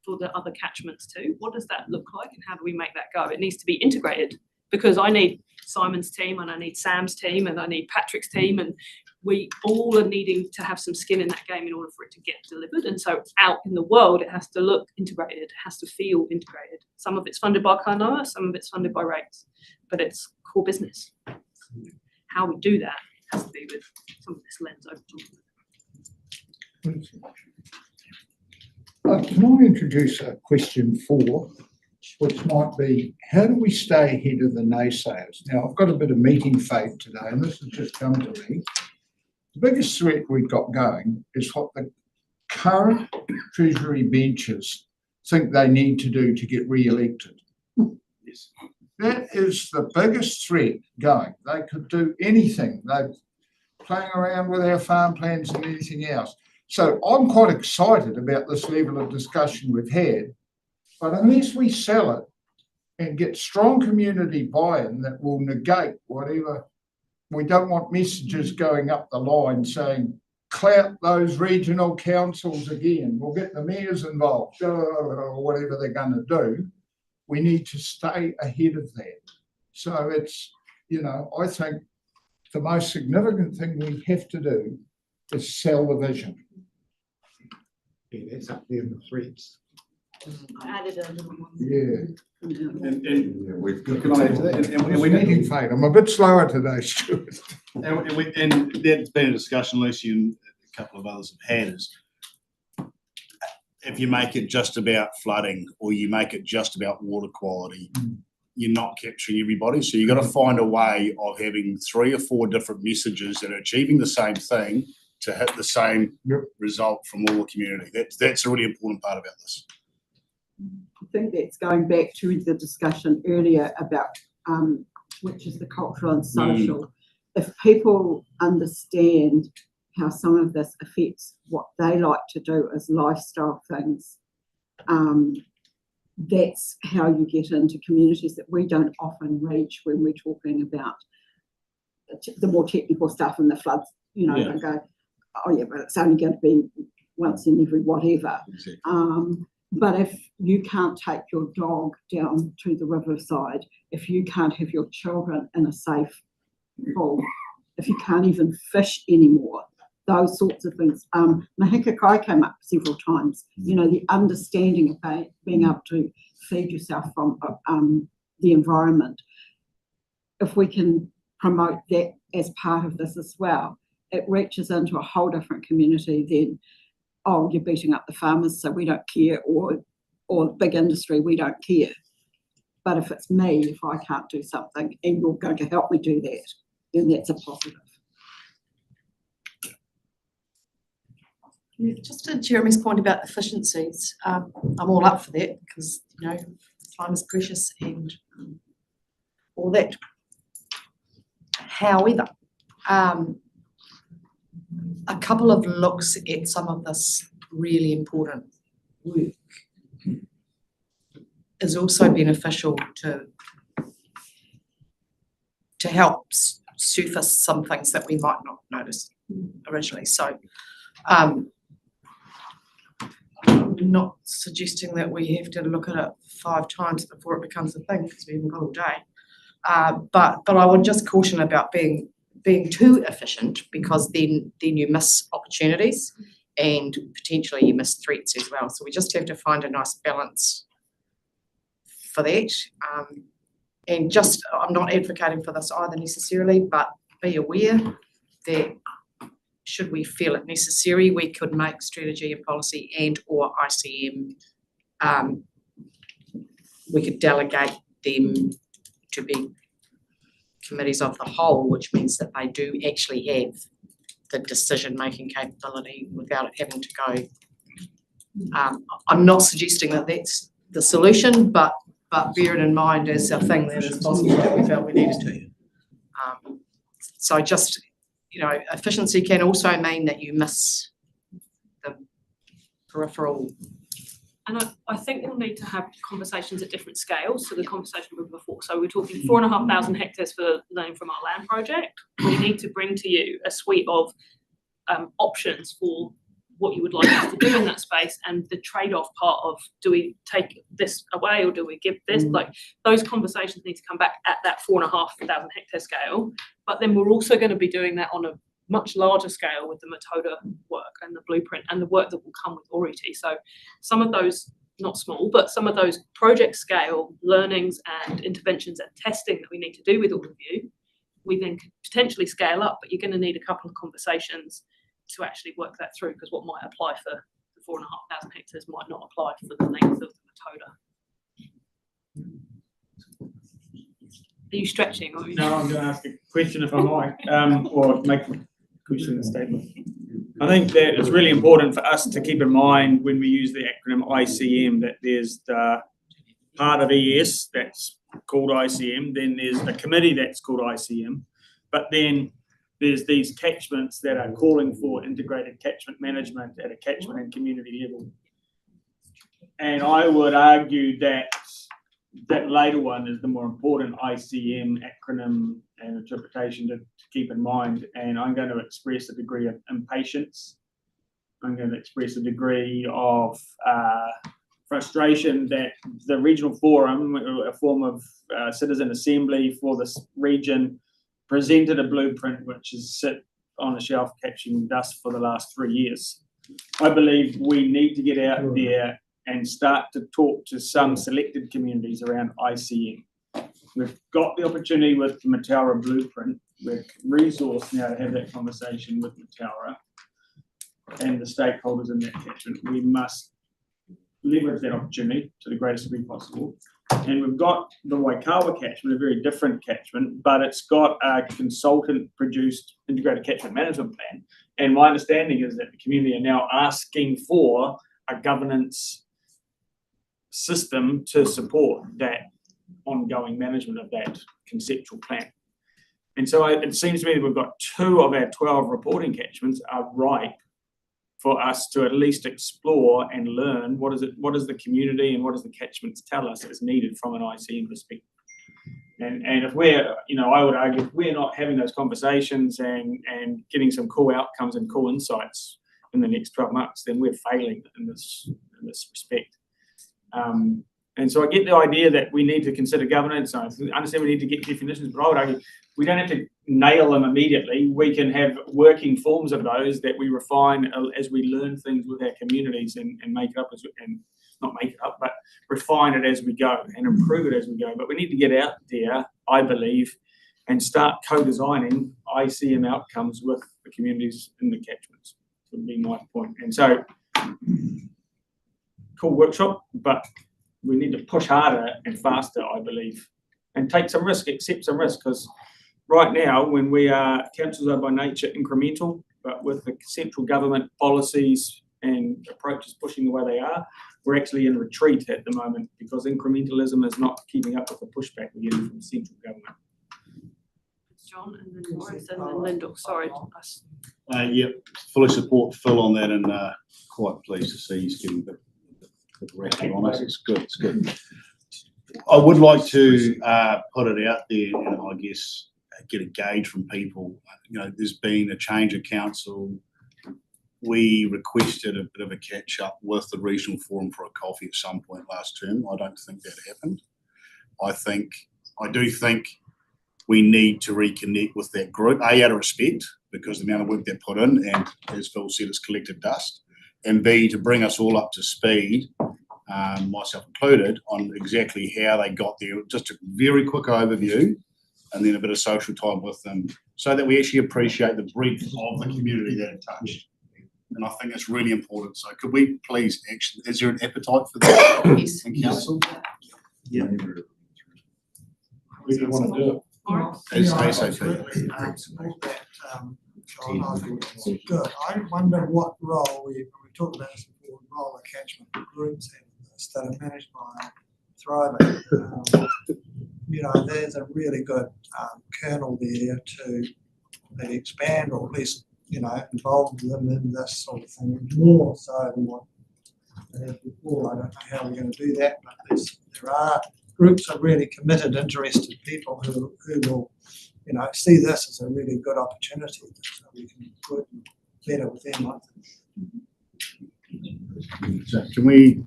for the other catchments too. What does that look like and how do we make that go? It needs to be integrated because I need Simon's team and I need Sam's team and I need Patrick's team, and we all are needing to have some skin in that game in order for it to get delivered. And so out in the world, it has to look integrated, it has to feel integrated. Some of it's funded by Kanoa, some of it's funded by rates, but it's core business. How we do that has to be with some of this lens over top. Can I introduce a question 4, which might be, how do we stay ahead of the naysayers? Now, I've got a bit of meeting faith today, and this has just come to me. The biggest threat we've got going is what the current Treasury benches think they need to do to get re-elected. Yes. That is the biggest threat going. They could do anything. They're playing around with our farm plans and anything else. So I'm quite excited about this level of discussion we've had, but unless we sell it and get strong community buy-in that will negate whatever, we don't want messages going up the line saying, clout those regional councils again, we'll get the mayors involved, or whatever they're going to do. We need to stay ahead of that. So it's, you know, I think the most significant thing we have to do is sell the vision. Yeah, that's up there in the threats. I added a little one. Yeah. And We've got can I add to that? And we Meeting need, fate. I'm a bit slower today, Stuart. and that's been a discussion Lucy and a couple of others have had, is if you make it just about flooding or you make it just about water quality, you're not capturing everybody. So you've got to find a way of having 3 or 4 different messages that are achieving the same thing to hit the same result from all the community. That's a really important part about this. I think that's going back to the discussion earlier about which is the cultural and social. If people understand how some of this affects what they like to do as lifestyle things, that's how you get into communities that we don't often reach when we're talking about the more technical stuff and the floods, you know, and go, oh yeah, but it's only going to be once in every whatever. Exactly. But if you can't take your dog down to the riverside, if you can't have your children in a safe pool, if you can't even fish anymore, those sorts of things. Mahika Kai came up several times, you know, the understanding of being able to feed yourself from the environment. If we can promote that as part of this as well, it reaches into a whole different community than, oh, you're beating up the farmers, so we don't care, or big industry, we don't care. But if it's me, if I can't do something and you're going to help me do that, then that's a positive. Yeah, just to Jeremy's point about efficiencies, I'm all up for that because, you know, time is precious and all that. However, a couple of looks at some of this really important work is also beneficial to help surface some things that we might not notice originally. So I'm not suggesting that we have to look at it 5 times before it becomes a thing because we haven't got all day. But I would just caution about being too efficient because then you miss opportunities and potentially you miss threats as well. So we just have to find a nice balance for that. And just, I'm not advocating for this either necessarily, but be aware that should we feel it necessary, we could make strategy and policy and or ICM, we could delegate them to be committees of the whole, which means that they do actually have the decision-making capability without it having to go. I'm not suggesting that that's the solution, but bear it in mind as a thing that is possible that we felt we needed to. So just, you know, efficiency can also mean that you miss the peripheral. And I think we'll need to have conversations at different scales. So the conversation we were before. So we're talking 4,500 hectares for learning from our land project. We need to bring to you a suite of options for what you would like us to do in that space and the trade-off part of, do we take this away or do we give this? Like those conversations need to come back at that 4,500 hectare scale. But then we're also going to be doing that on a much larger scale with the Metoda work and the blueprint and the work that will come with Oriti. So some of those, not small, but some of those project scale learnings and interventions and testing that we need to do with all of you, we then could potentially scale up, but you're going to need a couple of conversations to actually work that through, because what might apply for the 4,500 hectares might not apply for the length of the Metoda. Are you stretching? Or No, I'm going to ask a question if I might, or make a question and statement. I think that it's really important for us to keep in mind when we use the acronym ICM that there's the part of ES that's called ICM, then there's a committee that's called ICM, but then there's these catchments that are calling for integrated catchment management at a catchment and community level. And I would argue that that later one is the more important ICM acronym and interpretation to keep in mind. And I'm going to express a degree of impatience. I'm going to express a degree of frustration that the regional forum, a form of citizen assembly for this region, presented a blueprint which has sit on a shelf catching dust for the last 3 years. I believe we need to get out there and start to talk to some selected communities around ICM. We've got the opportunity with the Mataura blueprint. We're resourced now to have that conversation with Mataura and the stakeholders in that catchment. We must leverage that opportunity to the greatest degree possible. And we've got the Waikawa catchment, a very different catchment, but it's got a consultant-produced integrated catchment management plan. And my understanding is that the community are now asking for a governance system to support that ongoing management of that conceptual plan. And so it seems to me that we've got 2 of our 12 reporting catchments are ripe for us to at least explore and learn what is the community and what does the catchments tell us is needed from an ICM perspective. And if we're, I would argue if we're not having those conversations and getting some cool outcomes and cool insights in the next 12 months, then we're failing in this respect. And so I get the idea that we need to consider governance. I understand we need to get definitions, but I would argue we don't have to nail them immediately. We can have working forms of those that we refine as we learn things with our communities and make it up not make it up, but refine it as we go and improve it as we go. But we need to get out there, I believe, and start co-designing ICM outcomes with the communities in the catchments, would be my point. And so, cool workshop, but we need to push harder and faster, I believe, and take some risk, accept some risk, because right now, when we are, councils are by nature incremental, but with the central government policies and approaches pushing the way they are, we're actually in retreat at the moment because incrementalism is not keeping up with the pushback we're getting from central government. John, and then Maurice, and then Lyndall. Sorry. Yeah, fully support Phil on that, and quite pleased to see he's getting the record on us. It's good. It's good. I would like to put it out there, and I guess get a gauge from people. There's been a change of council. We requested a bit of a catch up with the regional forum for a coffee at some point last term. I don't think that happened. I do think we need to reconnect with that group, A, out of respect, because the amount of work they put in, and as Phil said, it's collected dust, and B, to bring us all up to speed, myself included, on exactly how they got there. Just a very quick overview, and then a bit of social time with them, so that we actually appreciate the breadth of the community that it touched. And I think it's really important. So could we please actually, is there an appetite for that in council? Yeah. We do want to do it. As ASAP. Good. I wonder what role we talked about this before, role the catchment groups have that are managed by Thriving. There's a really good kernel there to maybe expand or at least involve them in this sort of thing more so than what they had before. I don't know how we're going to do that, but there are groups of really committed, interested people who will, see this as a really good opportunity so we can work better with them, I think. So can we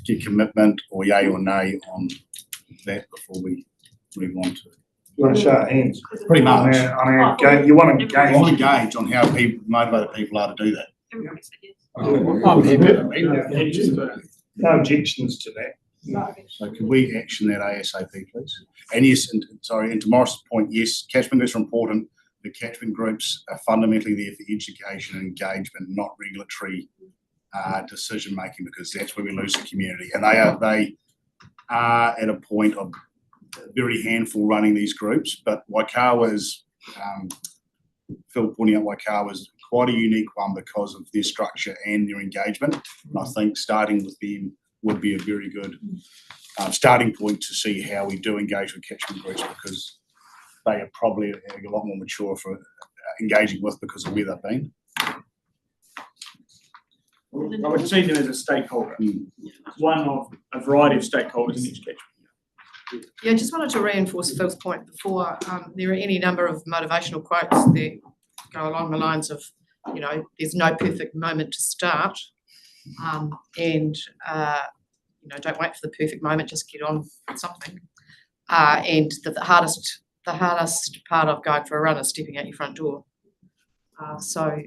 get commitment or yay or nay on that before we move on to? You want to show hands? Pretty much. You want to I want to gauge on how motivated people are to do that. Everybody said yes. No objections to that. So can we action that ASAP, please? And yes, and to Morris's point, yes, catchment groups are important. The catchment groups are fundamentally there for education and engagement, not regulatory decision making, because that's where we lose the community. And they are at a point of very handful running these groups, but Waikawa is, Phil pointing out Waikawa is quite a unique one because of their structure and their engagement. And I think starting with them would be a very good starting point to see how we do engage with catchment groups, because they are probably a lot more mature for engaging with because of where they've been. I would see them as a stakeholder, one of a variety of stakeholders in each catchment. Yeah, I just wanted to reinforce Phil's point before. There are any number of motivational quotes that go along the lines of, you know, there's no perfect moment to start, and you know, don't wait for the perfect moment, just get on with something. And the hardest part of going for a run is stepping out your front door. So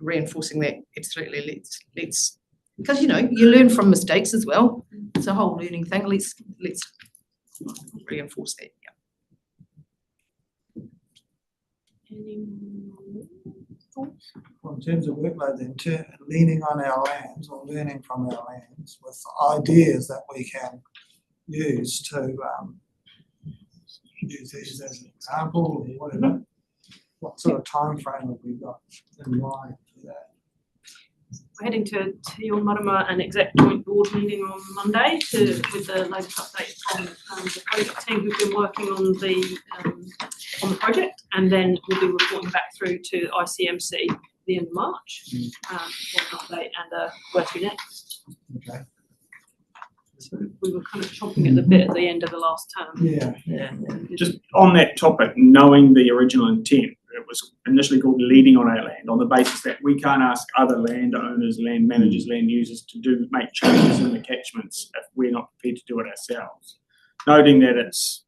reinforcing that, absolutely, let's because, you know, you learn from mistakes as well. It's a whole learning thing. Let's reinforce that. Yeah. Any more thoughts? Well, in terms of workload, then leaning on our lands or learning from our lands with ideas that we can use to use these as an example or whatever. What sort of time frame have we got in mind for that? We're heading to your Marama and exec joint board meeting on Monday with the latest update from the project team who've been working on the project, and then we'll be reporting back through to ICMC the end of March for an update and where to next. Okay. So we were kind of chomping at the bit at the end of the last term. Yeah. Just on that topic, knowing the original intent, it was initially called leading on our land, on the basis that we can't ask other landowners, land managers, land users to make changes in the catchments if we're not prepared to do it ourselves. Noting that it's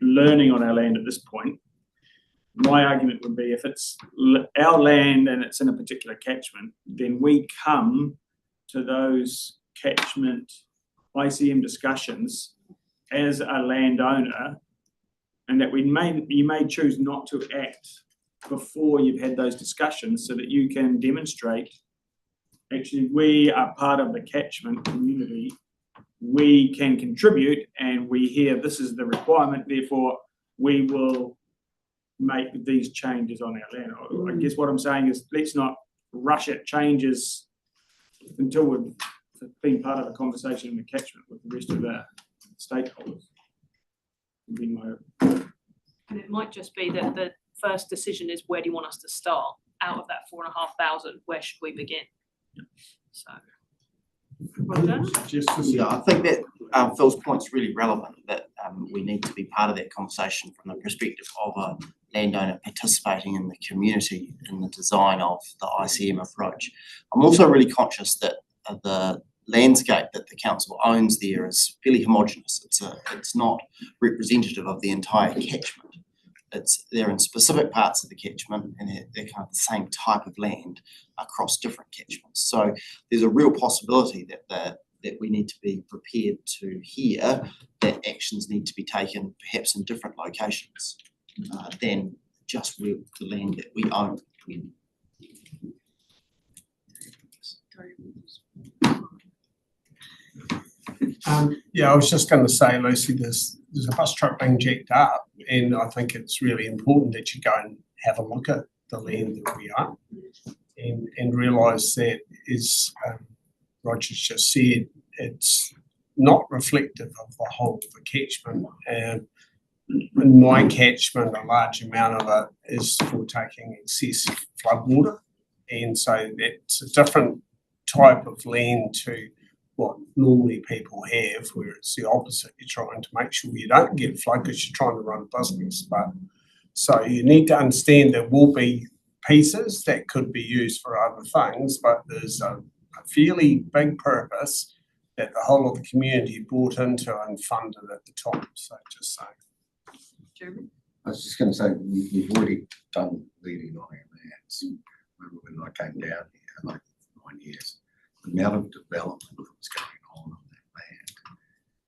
learning on our land at this point, my argument would be if it's our land and it's in a particular catchment, then we come to those catchment ICM discussions as a landowner, and that you may choose not to act before you've had those discussions, so that you can demonstrate actually we are part of the catchment community, we can contribute, and we hear this is the requirement, therefore we will make these changes on our land. I guess what I'm saying is let's not rush at changes until we've been part of a conversation in the catchment with the rest of our stakeholders. Would be my opinion. And it might just be that the first decision is, where do you want us to start? Out of that 4,500, where should we begin? So, yeah, I think that Phil's point's really relevant, that we need to be part of that conversation from the perspective of a landowner participating in the community in the design of the ICM approach. I'm also really conscious that the landscape that the council owns there is fairly homogenous. It's not representative of the entire catchment. They're in specific parts of the catchment, and they're kind of the same type of land across different catchments. So there's a real possibility that we need to be prepared to hear that actions need to be taken perhaps in different locations than just the land that we own. Yeah, I was just going to say, Lucy, there's a bus truck being jacked up, and I think it's really important that you go and have a look at the land that we own and realise that, as Roger's just said, it's not reflective of the whole of the catchment. And in my catchment, a large amount of it is for taking excess floodwater, and so that's a different type of land to what normally people have, where it's the opposite. You're trying to make sure you don't get flood because you're trying to run a business. But so you need to understand there will be pieces that could be used for other things, but there's a fairly big purpose that the whole of the community bought into and funded at the top. So just saying. Jeremy? I was just going to say, we've already done leading on our lands. Remember when I came down here, like 9 years, the amount of development that was going on that land.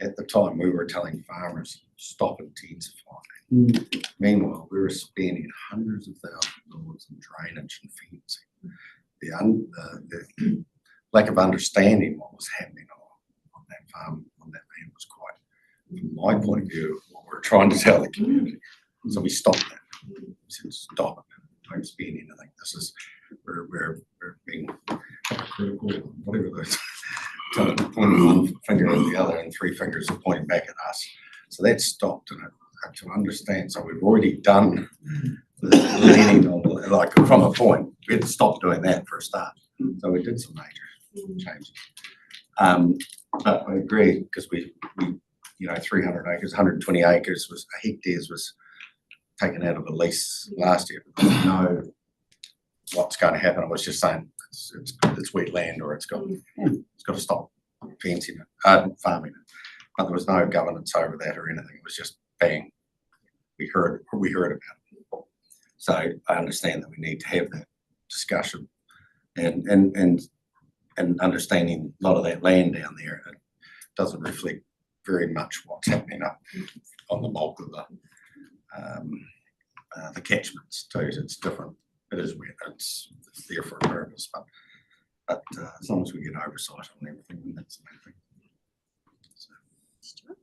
At the time, we were telling farmers, stop intensifying. Meanwhile, we were spending hundreds of thousands of dollars in drainage and fencing. The lack of understanding what was happening on that farm, on that land, was quite, from my point of view, what we're trying to tell the community. So we stopped that. We said, stop it. don't spend anything. This is, we're being critical, whatever those, pointing one finger at the other and three fingers are pointing back at us. So that's stopped, and to understand, so we've already done the leaning on, like from a point, we had to stop doing that for a start. So we did some major changes. But I agree, because we 300 acres, 120 acres was hectares was taken out of a lease last year. We know what's going to happen. I was just saying it's wetland, or it's got to stop fencing it, farming it. But there was no governance over that or anything. It was just bang. We heard about it. So I understand that we need to have that discussion and understanding a lot of that land down there. It doesn't reflect very much what's happening up on the bulk of the catchments too. It's different. It is wet. It's there for a purpose, but as long as we get oversight on everything, that's the main thing. So.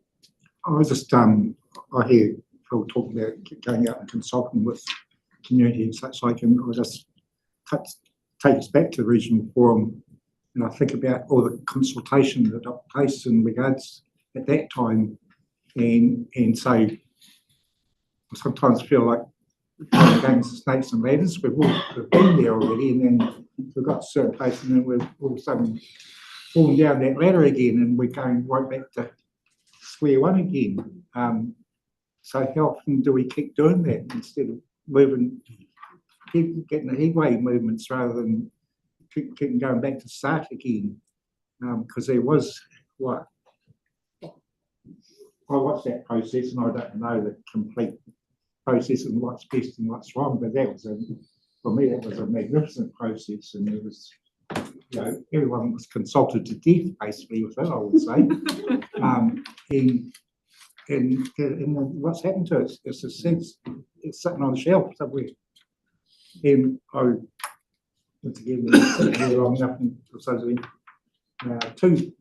I was just I hear Phil talking about going out and consulting with community and such like, and I just take us back to the regional forum, and I think about all the consultation that took place in regards at that time, and so I sometimes feel like we're going to snakes and ladders. We've been there already, and then we've got to a certain place, and then we're all of a sudden falling down that ladder again, and we're going right back to square one again. So how often do we keep doing that instead of keep getting the headway movements rather than keep going back to start again? Because there was I watched that process, and I don't know the complete process and what's best and what's wrong, but that was for me, that was a magnificent process, and it was, everyone was consulted to death basically with it, I would say. And what's happened to it? It's a sense it's sitting on the shelf somewhere. And once again, long enough, two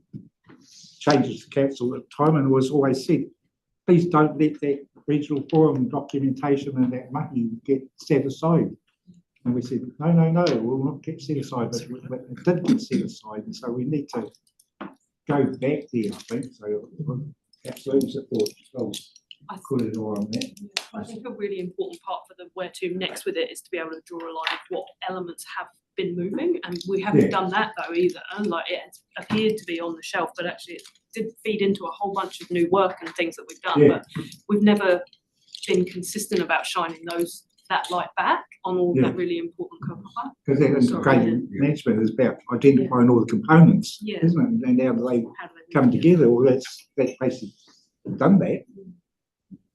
changes to council at the time, and was always said, please don't let that regional forum documentation and that money get set aside. And we said, no, we'll not get set aside, but it did get set aside, and so we need to go back there, I think. So absolutely support put it all on that. I think a really important part for the where to next with it is to be able to draw a line of what elements have been moving, and we haven't done that though either. Like, it appeared to be on the shelf, but actually it did feed into a whole bunch of new work and things that we've done, but we've never been consistent about shining that light back on all that really important cover. Because that integrated management is about identifying all the components, isn't it? And how do they come together? Well, that's basically done that.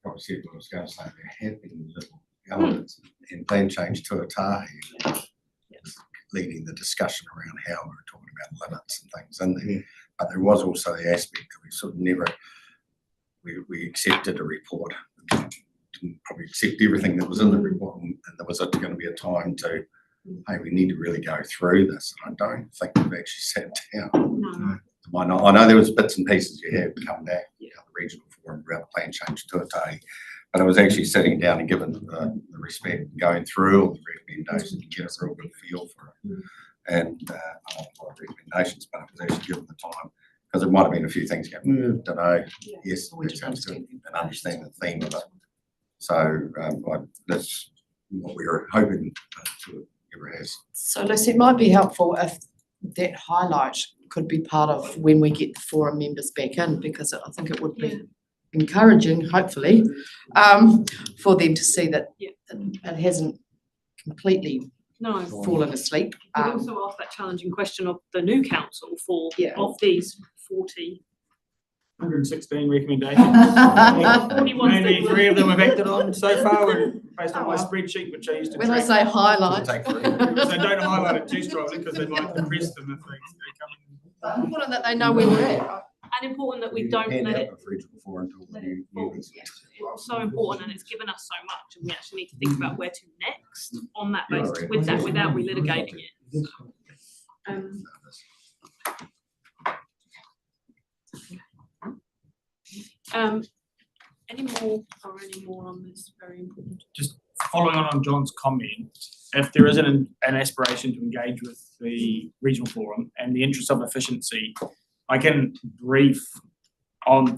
Probably said what I was going to say. There have been little elements in plan change to Tahi leading the discussion around how we were talking about limits and things in there. But there was also the aspect that we sort of never, we accepted a report, didn't probably accept everything that was in the report, and there was going to be a time to, hey, we need to really go through this. And I don't think we've actually sat down. I know there was bits and pieces you had come back, the regional forum around the plan change to Tahi, but I was actually sitting down and given the respect, going through all the recommendations to get a real good feel for it. And I don't know what recommendations, but I was actually given the time, because there might have been a few things going, don't know, yes, that sounds good, and understand the theme of it. So that's what we were hoping to ever has. So Lucy, it might be helpful if that highlight could be part of when we get the forum members back in, because I think it would be encouraging, hopefully, for them to see that it hasn't completely fallen asleep. We also asked that challenging question of the new council of these 40. 116 recommendations. Only 3 of them have acted on so far, and based on my spreadsheet, which I used to when I say highlight. So don't highlight it too strongly, because they might depress them if they come in. Important that they know where we're at. And important that we don't let it fall. It's so important, and it's given us so much, and we actually need to think about where to next on that basis with that, without relitigating it. Any more on this? Very important. Just following on John's comment, if there isn't an aspiration to engage with the regional forum and the interest of efficiency, I can brief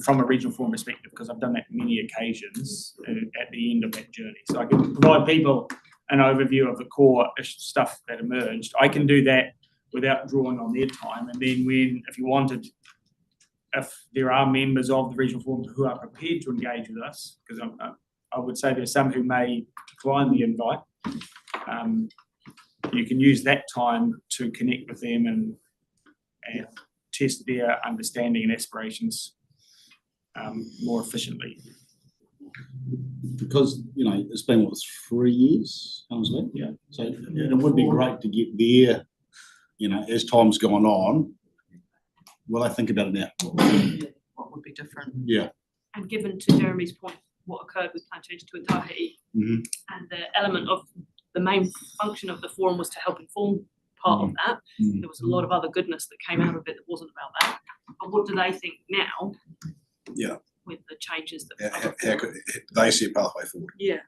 from a regional forum perspective, because I've done that many occasions at the end of that journey. So I can provide people an overview of the core stuff that emerged. I can do that without drawing on their time. And then if there are members of the regional forum who are prepared to engage with us, because I would say there's some who may decline the invite, you can use that time to connect with them and test their understanding and aspirations more efficiently. Because, it's been, 3 years, Yeah. So it would be great to get there, as time's gone on. Well, I think about it now. What would be different? Yeah. And given to Jeremy's point, what occurred with plan change to Itahi, Mhm. and the element of the main function of the forum was to help inform part of that. There was a lot of other goodness that came out of it that wasn't about that. But what do they think now? Yeah. With the changes that. How could they see a pathway forward? Yeah.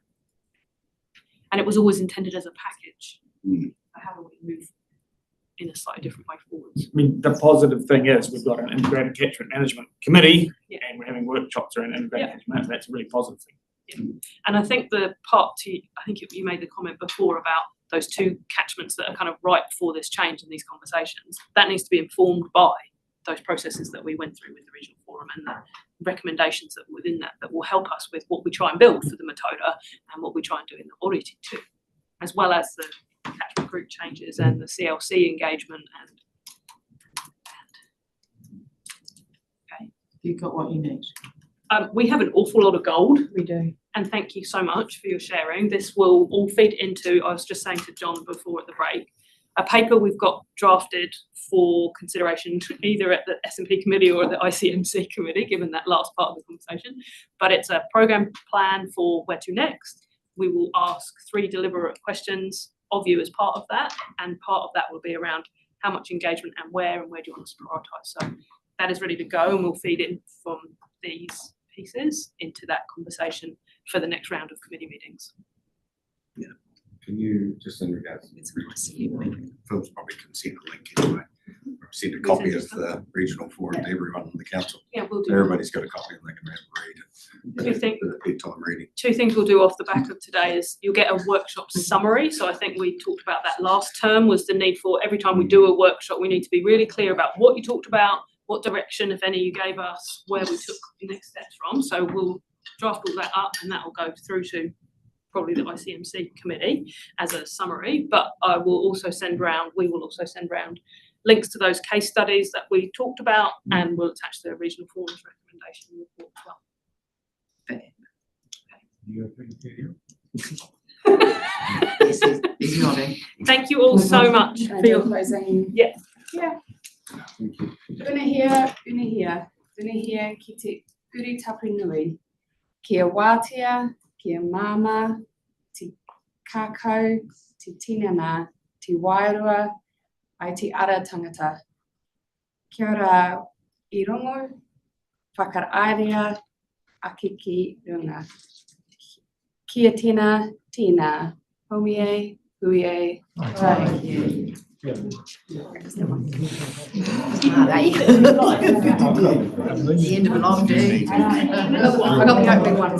And it was always intended as a package. Mm. So how do we move in a slightly different way forwards? I mean, the positive thing is we've got an integrated catchment management committee, Yeah. and we're having workshops around integrated catchment management. That's a really positive thing. And I think you made the comment before about those two catchments that are kind of right for this change in these conversations. That needs to be informed by those processes that we went through with the regional forum and the recommendations that within that will help us with what we try and build for the Matoda and what we try and do in the Oriti too, as well as the catchment group changes and the CLC engagement and okay. You've got what you need. We have an awful lot of gold. We do. And thank you so much for your sharing. This will all feed into, I was just saying to John before at the break, a paper we've got drafted for consideration either at the S&P committee or the ICMC committee, given that last part of the conversation. But it's a program plan for where to next. We will ask 3 deliberate questions of you as part of that. And part of that will be around how much engagement and where do you want us to prioritise. So that is ready to go, and we'll feed in from these pieces into that conversation for the next round of committee meetings. Yeah. Can you, just in regards, Phil's probably can send a link anyway. Send a copy of the regional forum to everyone in the council. Yeah, we'll do. Everybody's got a copy and they can have a read it. Bedtime reading. 2 things we'll do off the back of today is you'll get a workshop summary. So I think we talked about that last term, was the need for every time we do a workshop, we need to be really clear about what you talked about, what direction, if any, you gave us, where we took the next steps from. So we'll draft all that up, and that will go through to probably the ICMC committee as a summary. But we will also send round links to those case studies that we talked about, and we'll attach the regional forum's recommendation report as well. He's nodding. Thank you all so much for your closing. Yeah. Unahia, ki te uri tapu nui. Kia wātea, kia māma, te kākau, te tinana, te wairua, ai te ara tangata. Kia ora I rongo, whakaraarea, ake ki runga. Kia tina, homie, huie, taiki. The end of a long day. I got the opening one.